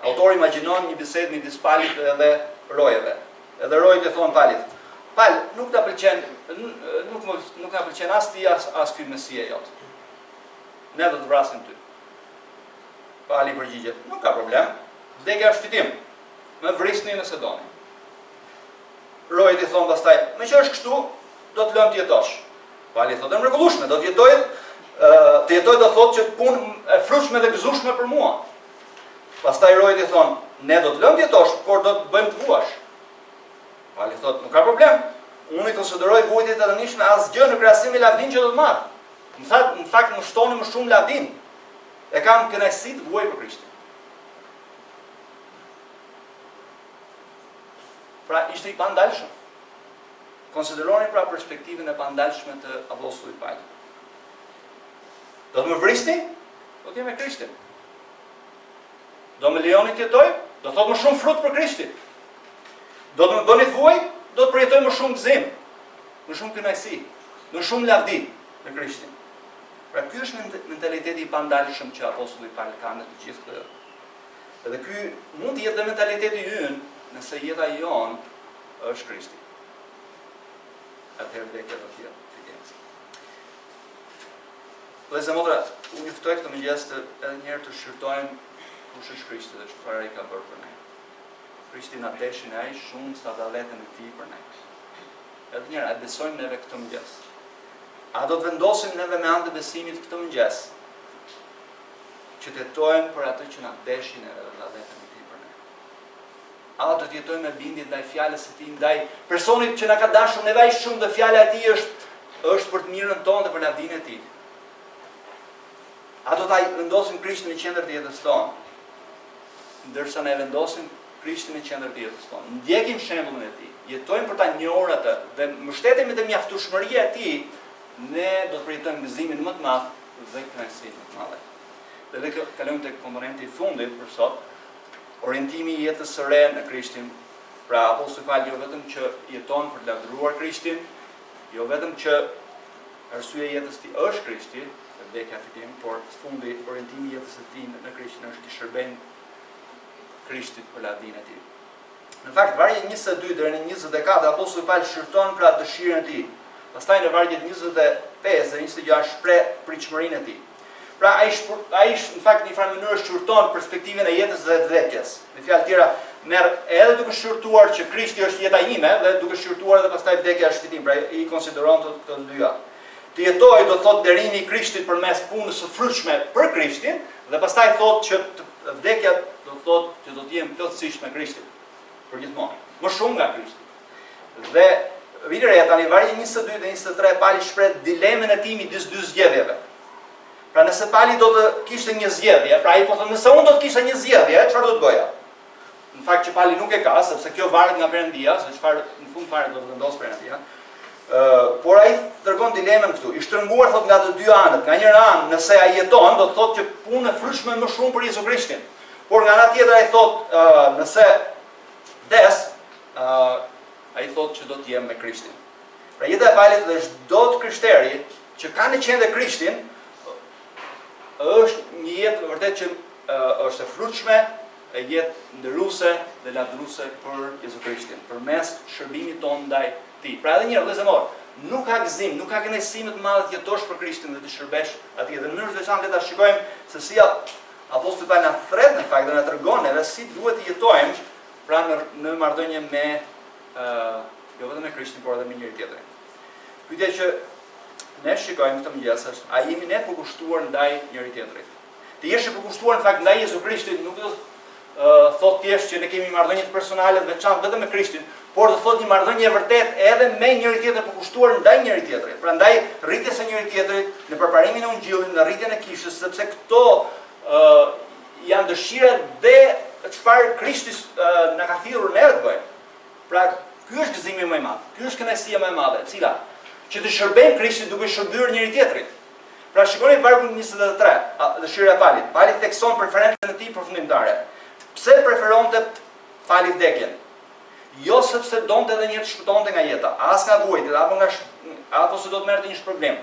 Speaker 1: Autori imagjinon një bisedë midis Paulit dhe rojeve. Edhe rojët e thonë Paulit: "Paul, nuk na pëlqen, nuk na pëlqen as ti as ky Mesia jot. Ne do të vrasim ty." Pauli përgjigjet: "Nuk ka problem. Vdekja është fitim. Më vrisni nëse doni." Rojët i thonë pastaj: "Me që është kështu, do të lëmë të jetosh." Pauli thotë: "E mrekullueshme, do të jetoj do thotë që punë e frutshme dhe gëzueshme për mua." Pastaj rojët i thonë: "Ne do të lëmë të jetosh, por do të bëjmë të vuash." Pauli thotë: "Nuk ka problem. Unë i konsideroj vuajtjet e tënishme asgjë në krahasim me lavdinë që do të marr. Në fakt më shtoni më shumë lavdinë. E kam kënaqësi të vuaj për Krishtin." Pra ishte i pandalshëm. Konsideroni pra perspektivën e pandalshme të apostullit Paul. Do të më vrisni? Do të jem me Krishtin. Do më lejoni të jetoj? Do thotë më shumë frut për Krishtin. Do të më bëni të vuaj? Do të përjetoj më shumë gëzim, më shumë kënaqësi, më shumë lavdi me Krishtin. Pra ky është mentaliteti i pandalshëm që apostulli Paul ka në të gjithë këtë. Edhe ky mund të jetë dhe mentaliteti ynë nëse jeta jonë është Krishti. Atëherë vdekja do të jetë fitim. Vëllezër motra, unë ju ftoj këtë mëngjes të edhe një herë të shqyrtojmë kush është Krishti dhe çfarë ai ka bërë për ne. Krishti na deshin ai shumë sa dha veten e tij për ne. Edhe një herë, a besojmë neve këtë mëngjes? A do të vendosim neve me anë të besimit këtë mëngjes që të jetojmë për atë që na deshin edhe dha veten e tij për ne? A do të jetojmë me bindje ndaj fjalës së tij, ndaj personit që na ka dashur neve aq shumë dhe fjala e tij është për të mirën tonë dhe për lavdinë e tij? A do ta vendosim Krishtin në qendër të jetës tonë? Ndërsa ne vendosim Krishtin në qendër të jetës tonë, ndjekim shembullin e tij, jetojmë për ta njohur atë dhe mbështetemi te mjaftueshmëria e tij, ne do të përjetojmë gëzimin më të madh dhe kënaqësinë më të madhe. Dhe kalojmë tek komponenti i fundit për sot, orientimi i jetës së re në Krishtin. Pra apostulli Paul jo vetëm që jeton për të lavdëruar Krishtin, jo vetëm që Arsyeja e jetës tij është Krishti, vdekja fitim, por fundi orientimi i jetës së tij në Krishtin është të shërbejmë Krishtit për lavdinë e tij. Në fakt, vargje 22 deri në 24 apostulli Paul shërton pra dëshirën e tij. Pastaj në vargjet 25 dhe 26 shpreh pritshmërinë e tij. Pra ai në fakt në një farë mënyrë shqyrton perspektivën e jetës dhe të vdekjes. Me fjalë tjera, merr edhe duke shqyrtuar që Krishti është jeta ime dhe duke shqyrtuar edhe pastaj vdekja është fitim. Pra i konsideron këto dyja. Të jetoj do thotë derimi i Krishtit përmes punës së frytshme për Krishtin dhe pastaj thotë që vdekja do thotë që do të jem plotësisht me Krishtin. Përgjithmonë, më shumë nga Krishti. Dhe videre tani vargje 22 dhe 23 Pali shpreh dilemën e tij midis dy zgjedhjeve. Pra nëse Pali do të kishte një zgjedhje, pra ai po thonë nëse unë do të kisha një zgjedhje, çfarë do të bëja? Në fakt që Pali nuk e ka, sepse kjo varet nga Perëndia, se çfarë në fund fare do të vendosë Perëndia. Por ai tregon dilemën këtu. I shtrënguar thot nga të dy anët. Nga njëra anë, nëse ai jeton, do të thotë që punë e fryshme më shumë për Jezu Krishtin. Por nga ana tjetër ai thotë, nëse vdes, ai thotë që do të jem me Krishtin. Pra jeta e Palit dhe çdo krishteri që ka në qendër Krishtin është një jetë vërtet që është e fryshme, e jetë nderuese dhe lavdëruese për Jezu Krishtin, përmes shërbimit tonë ndaj tij. Pra edhe një herë vëllezër, nuk ka gëzim, nuk ka kënaqësi më të madhe të jetosh për Krishtin dhe të shërbesh atij. Dhe në mënyrë të veçantë le ta shikojmë se si apostulli Paul na thret në fakt dhe na tregon edhe si duhet të jetojmë pra në marrëdhënie me jo vetëm me Krishtin, por edhe me njëri tjetrin. Pyetja që ne shikojmë këtë mëngjes është, a jemi ne të përkushtuar ndaj njëri tjetrit? Të jesh i përkushtuar në fakt ndaj Jezu Krishtit nuk do të thotë thjesht që ne kemi marrëdhënie të personale të veçantë vetëm me Krishtin, por do thotë një marrëdhënie e vërtet edhe me njëri tjetrin përkushtuar ndaj njëri tjetrit. Prandaj rritjes së njëri tjetrit në përparimin e ungjillit, në rritjen e kishës, sepse këto janë dëshirat dhe çfarë Krishti na ka thirrur ne të bëjmë. Pra ky është gëzimi më i madh. Ky është kënaqësia më e madhe, e cila që të shërbejmë Krishtin duke shërbyer njëri tjetrit. Pra shikoni vargun 23, dëshira e Palit. Pali thekson preferencën e tij përfundimtare. Pse preferonte Pali vdekjen? Jo sepse donte edhe një të shpëtonte nga jeta, as nga vuajtjet, apo se do të merrte një shpërblim.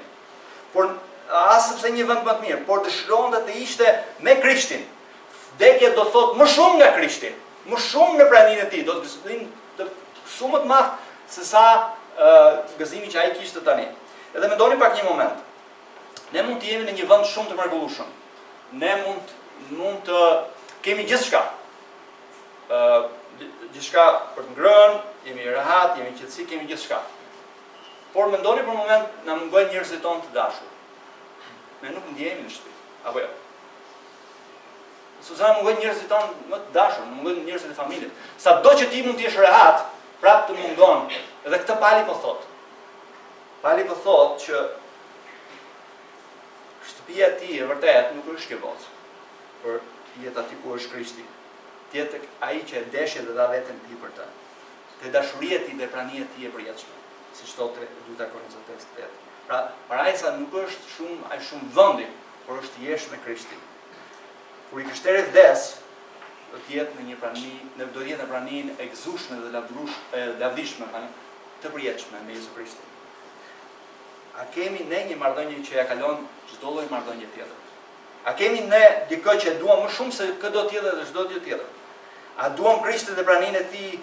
Speaker 1: Por as sepse një vend më të mirë, por dëshironte të ishte me Krishtin. Vdekja do thotë më shumë nga Krishti, më shumë në praninë e tij, do të gëzim të shumë më të madh se sa gëzimi që ai kishte tani. Edhe mendoni pak një moment. Ne mund të jemi në një vend shumë të mrekullueshëm. Ne mund të kemi gjithçka. Gjithçka për të ngrënë, jemi rehat, jemi qetësi, kemi gjithçka. Por mendoni për moment na mungojnë njerëzit tonë të dashur. Ne nuk ndjehemi në shtëpi, apo jo? Suzana mungojnë njerëzit tonë më të dashur, mungojnë njerëzit e familjes. Sado që ti mund të jesh rehat, prapë të mungon. Edhe këtë Pali po thotë. Pali po thotë që shtëpia e tij e vërtet nuk është kjo botë, por jeta aty ku është Krishti. Tjetë ai që e deshje dhe dha veten e tij për të. Te dashuria e tij dhe prania e tij e përjetshme, siç thotë 2 Korinthës 8. Pra, parajsa nuk është shumë vendi, por është të jesh me Krishtin. Kur i krishteri vdes, do të jetë në një prani, do të jetë në praninë e gëzueshme dhe lavdishme, të përjetshme me Jezu Krishtin. A kemi ne një marrëdhënie që ja kalon çdo lloj marrëdhënie tjetër? A kemi ne dikë që duam më shumë se çdo tjetër dhe çdo gjë tjetër? A duam Krishtin dhe praninë e tij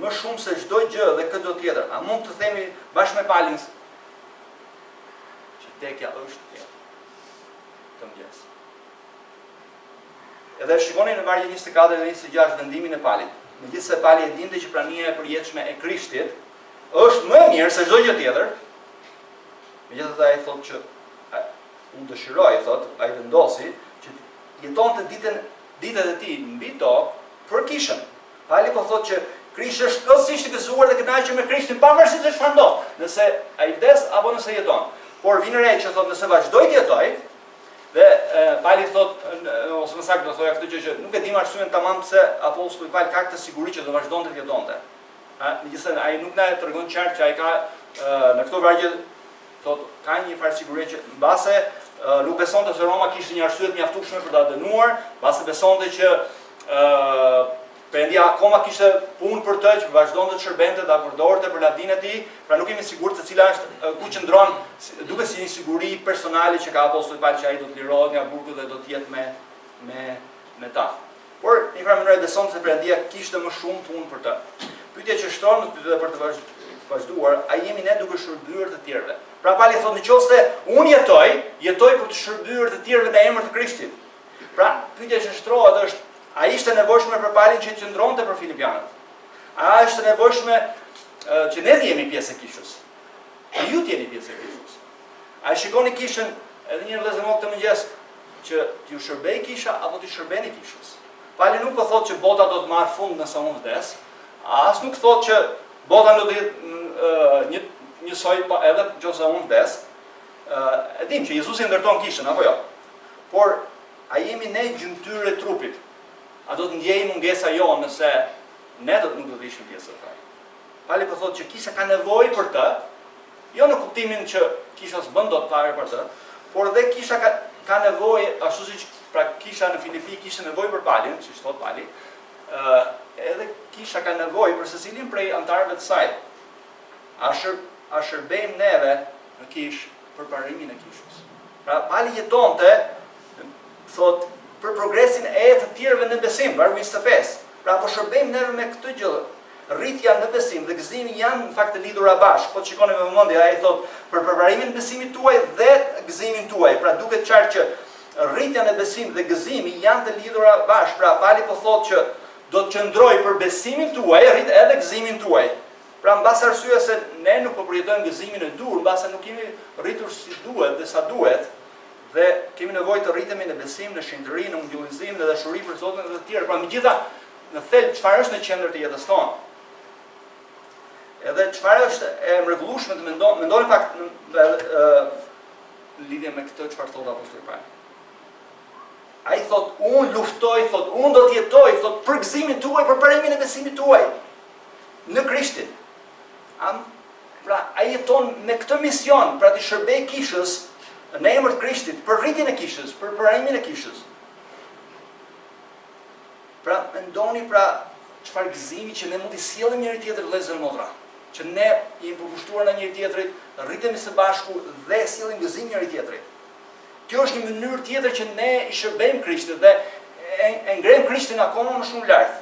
Speaker 1: më shumë se çdo gjë dhe çdo tjetër? A mund të themi bashkë me Palin që vdekja është të mëngjes? Edhe shikoni në vargje 24 dhe 26 vendimin e Palit. Megjithëse Pali e dinte që prania e përjetshme e Krishtit është më e mirë se çdo gjë tjetër, megjithatë ai thotë që unë dëshiroj, thotë, ai vendosi që jetonte ditët e tij mbi tokë për kishën. Pali po thotë që Krishti është plotësisht i gëzuar dhe kënaqur me Krishtin pavarësisht se çfarë ndodh, nëse ai vdes apo nëse jeton. Por vjen re që thotë nëse vazhdoj të jetoj, dhe Pali thotë, ose më saktë do thoya këtë gjë që nuk e dim arsyeën tamam pse apostulli Pali ka këtë siguri që do vazhdonte të jetonte. Megjithëse ai nuk na tregon qartë që ai ka në këto vargje thotë ka një farë siguri që mbase nuk besonte se Roma kishte një arsye të mjaftueshme për ta dënuar, mbase besonte që Perëndia akoma kishte punë për të që vazhdonte të shërbente, ta përdorte për lavdinë e tij, pra nuk jemi sigurt se cila është ku qëndron, duket si një siguri personale që ka apostulli Pauli që ai do të lirohet nga burgu dhe do të jetë me ta. Por në një farë mënyrë beson se Perëndia kishte më shumë punë për të. Pyetja që shton dhe për të vazhduar, a jemi ne duke shërbyer të tjerëve? Pra Pauli thotë nëse unë jetoj për të shërbyer të tjerëve në emër të Krishtit. Pra pyetja që shtrohet është, a ishte nevojshme për Paulin që qëndronte për Filipianët? A është nevojshme që ne të jemi pjesë e kishës? A ju të jeni pjesë e kishës? A shikoni kishën edhe një vëllezër më këtë mëngjes që t'ju shërbej kisha apo t'ju shërbeni kishës? Pauli nuk po thotë që bota do të marrë fund nëse unë vdes, as nuk thotë që bota do të jetë njësoj edhe nëse unë vdes. E dim që Jezusi ndërton kishën apo jo. Por a jemi ne gjymtyrë e trupit? A do të ndjejmë mungesa jonë nëse ne nuk do të ishim pjesë e saj? Pauli po thotë që kisha ka nevojë për të, jo në kuptimin që kisha s'bën dot fare për të, por edhe kisha ka nevojë, ashtu siç pra kisha në Filipi kishte nevojë për Paulin, siç thot Pauli, edhe kisha ka nevojë për secilin prej anëtarëve të saj. A shërbejmë neve në kishë për parimin e kishës. Pra Pauli jetonte, thot, për progresin e të tjerëve në besim, vargu 25. Pra po shërbejmë neve me këtë gjë. Rritja në besim dhe gëzimi janë në fakt të lidhura bashkë. Po të shikoni me vëmendje, ai thot për përparimin e besimit tuaj dhe gëzimin tuaj. Pra duket qartë që rritja në besim dhe gëzimi janë të lidhura bashkë. Pra Pauli po thotë që do të qëndroj për besimin tuaj, rrit edhe gëzimin tuaj. Pra mbas arsye se ne nuk po përjetojmë gëzimin e dur, mbase nuk kemi rritur si duhet dhe sa duhet, dhe kemi nevojë të rritemi në besim, në shenjtëri, në mbulullizim, në dashuri për Zotin dhe të tjerë. Pra megjithatë, në thelb çfarë është në qendër të jetës tonë? Edhe çfarë është e mrekullueshme të mendoni pak në lidhje me këtë çfarë thotë apostulli Pauli. Ai thotë, unë luftoj, thotë, unë do të jetoj, thotë, për gëzimin tuaj, për parimin e besimit tuaj në Krishtin. Pra ai jeton me këtë mision, pra të shërbej kishës në emër të Krishtit, për rritjen e kishës, për parimin e kishës. Pra mendoni pra çfarë gëzimi që ne mund të sjellim njëri tjetrin vëllezër motra, që ne jemi përkushtuar në njëri tjetrit, rritemi së bashku dhe sjellim gëzim njëri tjetrit. Kjo është një mënyrë tjetër që ne i shërbejmë Krishtit dhe e ngrem Krishtin akoma më shumë lart.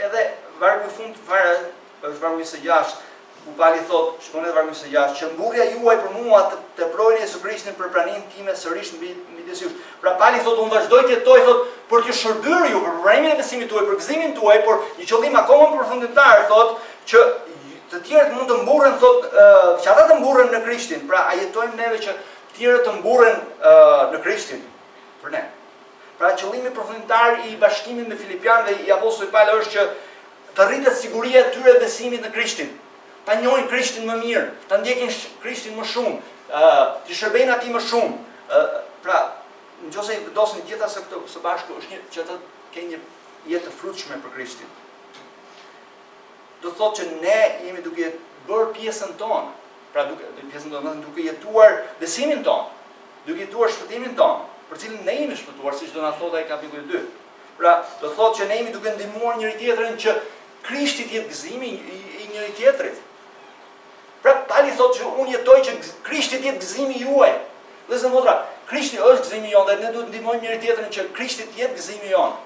Speaker 1: Edhe vargu i fundit fare është vargu 26. Ku Pauli thotë, shikoni vargu 26, që mburrja juaj për mua të teprojnë Jezu Krishtin për pranimin time sërish midis jush. Pra Pauli thotë, unë vazhdoj të jetoj, thotë, për t'ju shërbyer ju, për parimin e besimit tuaj, për gëzimin tuaj, por një qëllim akoma më përfundimtar, thotë, që të tjerët mund të mburren, thotë, që ata të mburren në Krishtin. Pra a jetojmë neve që të tjerët të mburren në Krishtin për ne. Pra qëllimi përfundimtar i bashkimit me Filipianëve i apostullit Pauli është që të rritet siguria e tyre besimit në Krishtin. Ta njohin Krishtin më mirë, ta ndjekin Krishtin më shumë, të shërbejnë atij më shumë. Pra, nëse i vendosin gjithasë këto së bashku është një që ata kenë një jetë të frutshme për Krishtin. Do thotë që ne jemi duke bërë pjesën tonë, pra duke jetuar besimin tonë, duke jetuar shpëtimin tonë, për cilin ne jemi shpëtuar, siç do na thotë ai kapitulli 2. Pra, do thotë që ne jemi duke ndihmuar njëri tjetrin që Krishti të jetë gëzimi i njëri tjetrit. Pra Pauli thotë që unë jetoj që Krishti të jetë gëzimi juaj. Vëllezër motra, Krishti është gëzimi jonë dhe ne duhet ndihmojmë njëri tjetrin që Krishti të jetë gëzimi jonë.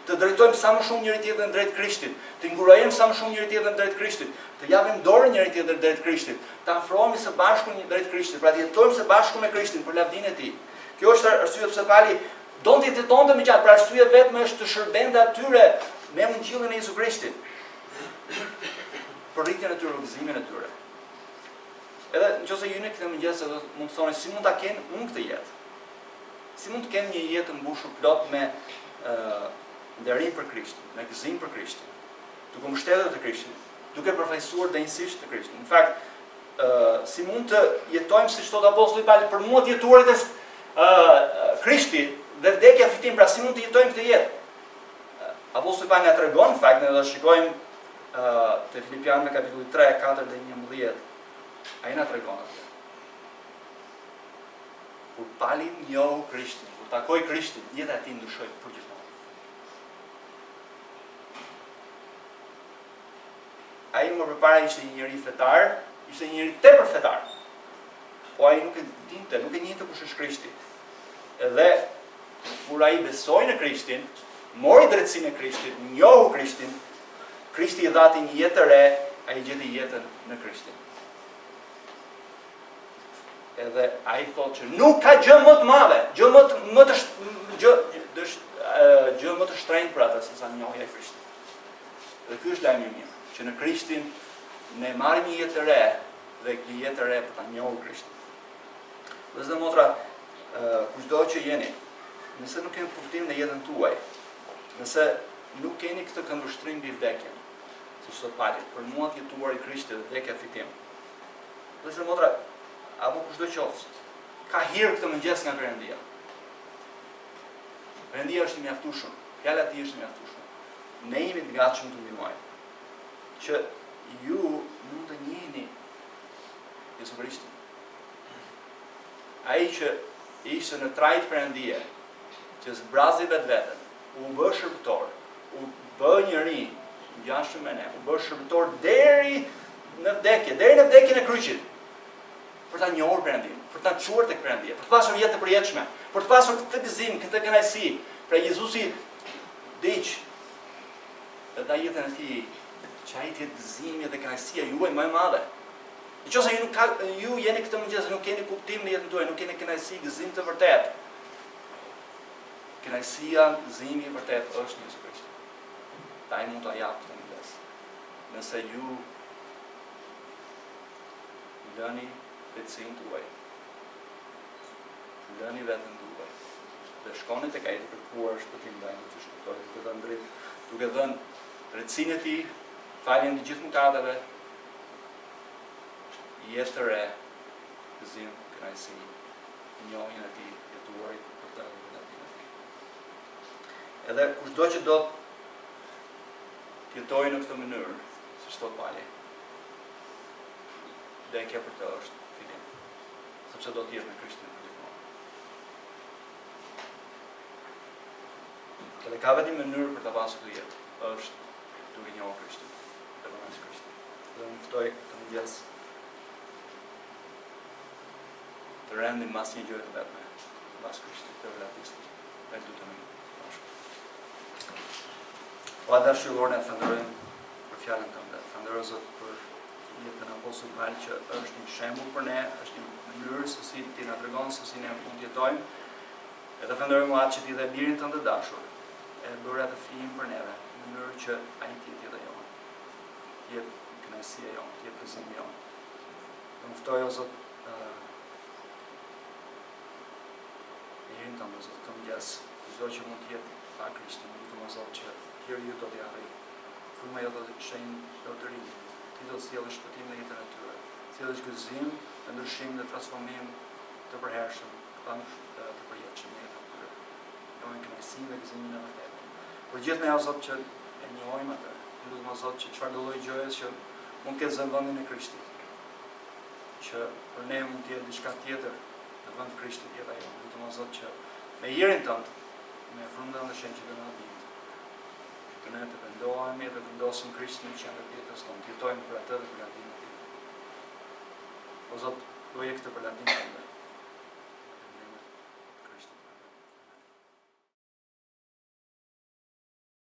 Speaker 1: Të drejtojmë sa më shumë njëri tjetrin drejt Krishtit, të ngurojmë sa më shumë njëri tjetrin drejt Krishtit, të japim dorë njëri tjetrit drejt Krishtit, të afrohemi së bashku drejt Krishtit, pra të jetojmë së bashku me Krishtin për lavdinë e tij. Kjo është arsye pse Pauli donte të jetonte me gjatë, pra arsye vetëm është të shërbente atyre me ungjillin e Jezu Krishtit. Për rritjen e tyre, gëzimin e tyre. Edhe nëse ju në këtë mëngjes do të mund të thoni si mund ta kenë unë këtë jetë. Si mund të kenë një jetë të mbushur plot me nderim për Krishtin, me gëzim për Krishtin, duke mbështetur te Krishti, duke përfaqësuar danjësisht te Krishti. Në fakt, si mund të jetojmë siç thot apostulli Pauli, për mua të jetuarit është Krishti dhe vdekja fitim, pra si mund të jetojmë këtë jetë? Apostulli Pauli na tregon në fakt, ne do të shikojmë te Filipianëve kapitulli 3, 4 dhe 11. Ai na tregon atë. Kur Pauli njohu Krishtin, kur takoi Krishtin, jeta e tij ndryshoi përgjithmonë. ai më përpara ishte një njeri fetar, ishte një njeri tepër fetar. Po ai nuk e dinte, nuk e njihte kush është Krishti. Edhe kur ai besoi në Krishtin, mori drejtsinë e Krishtit, njohu Krishtin, Krishti i dha atij një jetë të re, ai gjeti jetën në Krishtin. Edhe ai thotë që nuk ka gjë më të madhe, gjë më të shtrenjtë për atë se sa njohja e Krishtit. Dhe ky është lajmi i mirë, që në Krishtin ne marrim një jetë të re dhe një jetë të re për ta njohur Krishtin. Vëllezër dhe motra, kushdo që jeni, nëse nuk keni kuptim në jetën tuaj, nëse nuk keni këtë këndvështrim mbi vdekjen, siç thot Pali, për mua të jetuar i Krishtit dhe vdekja fitim. Vëllezër dhe motra, apo kushdo qoftë, ka hir këtë mëngjes nga Perëndia. Perëndia është i mjaftueshëm, fjala e tij është e mjaftueshme. Ne jemi të gatshëm të ndihmojmë. Që ju mund të njihni Jezu Krishtin. Ai që ishte në trajt Perëndie, që zbrazi vetveten, u bë shërbëtor, u bë njeri ngjashëm me ne, u bë shërbëtor deri në vdekjen e kryqit, për ta njohur Perëndin, për ta çuar tek Perëndia, për të pasur jetë të përjetshme, për të pasur këtë gëzim, këtë kënaqësi. Pra Jezusi diç dhe ta jetën e tij, që ai të gëzimi dhe kënaqësia juaj më e madhe. Nëse ju jeni këtë mëngjes, nuk keni kuptim në jetën tuaj, nuk keni kënaqësi, gëzim të vërtet. Kënaqësia, gëzimi i vërtet është në Jezu Krisht. Ai mund ta jap këtë mëngjes. Nëse ju lëni vetësinë tuaj, lëni veten tuaj, dhe shkoni tek ai të kërkuar shpëtim ndaj të shpëtohet këtë ndrit, duke dhënë drejtsinë e tij, faljen e gjithë mëkateve, jetë të re, gëzim, kënaqësi, njohjen e tij, jetuarit për të vërtetë e tij. Edhe kushdo që do të jetojë në këtë mënyrë, siç thot Pali, vdekja për të është filim, sepse do të jetë me Krishtin gjithmonë. Edhe ka vetëm mënyrë për ta pasur këtë jetë, është duke njohur Krishtin, dhe përmes Krishtit. Dhe unë ftoj të mëngjes të rendim mas një gjë të vetme, mas Krishtit të relatistit, e du të mëjë. O Adar Shqyllorën e fëndërojmë për fjallën të ndër, fëndërojmë Zot për jetën e Apostullit Paul që është një shembull për ne, është një mënyrë se si ti na tregon se si ne mund të jetojmë, edhe fëndërojmë atë që ti dhe birin të ndërdashur, e bërë atë fijin për neve, në mënyrë që ai të jetë jeta jonë, të jetë kënaqësia jonë, të jetë gëzimi jonë. Dhe më ftoj o Zot të më Zot të mëngjes, çdo që mund të jetë pa Krishtin, të më Zot që hiri ju do t'i arrijë, fryma jote do të shenjë do të rinj, ti do të sjellësh shpëtim në jetën e tyre, sjellësh gëzim, ndryshim dhe transformim të përhershëm, të përjetshëm në jetën e tyre. Njohin kënaqësinë dhe gëzimin e vërtetë. Por gjithme ja Zot që e njohim atë, lutem o Zot që çfarë do lloj gjëje që mund të ketë zënë vendin e Krishtit, që për ne mund të jetë diçka tjetër në vend të Krishtit jeta jonë. Lutem o Zot që me hirin tënd, me frymën dhe shenjtë që na bën, të ne të vendohemi dhe të vendosim Krishtin në qendër të jetës tonë, të jetojmë për atë dhe për lavdinë e tij. O Zot, bëje këtë për lavdinë tënde.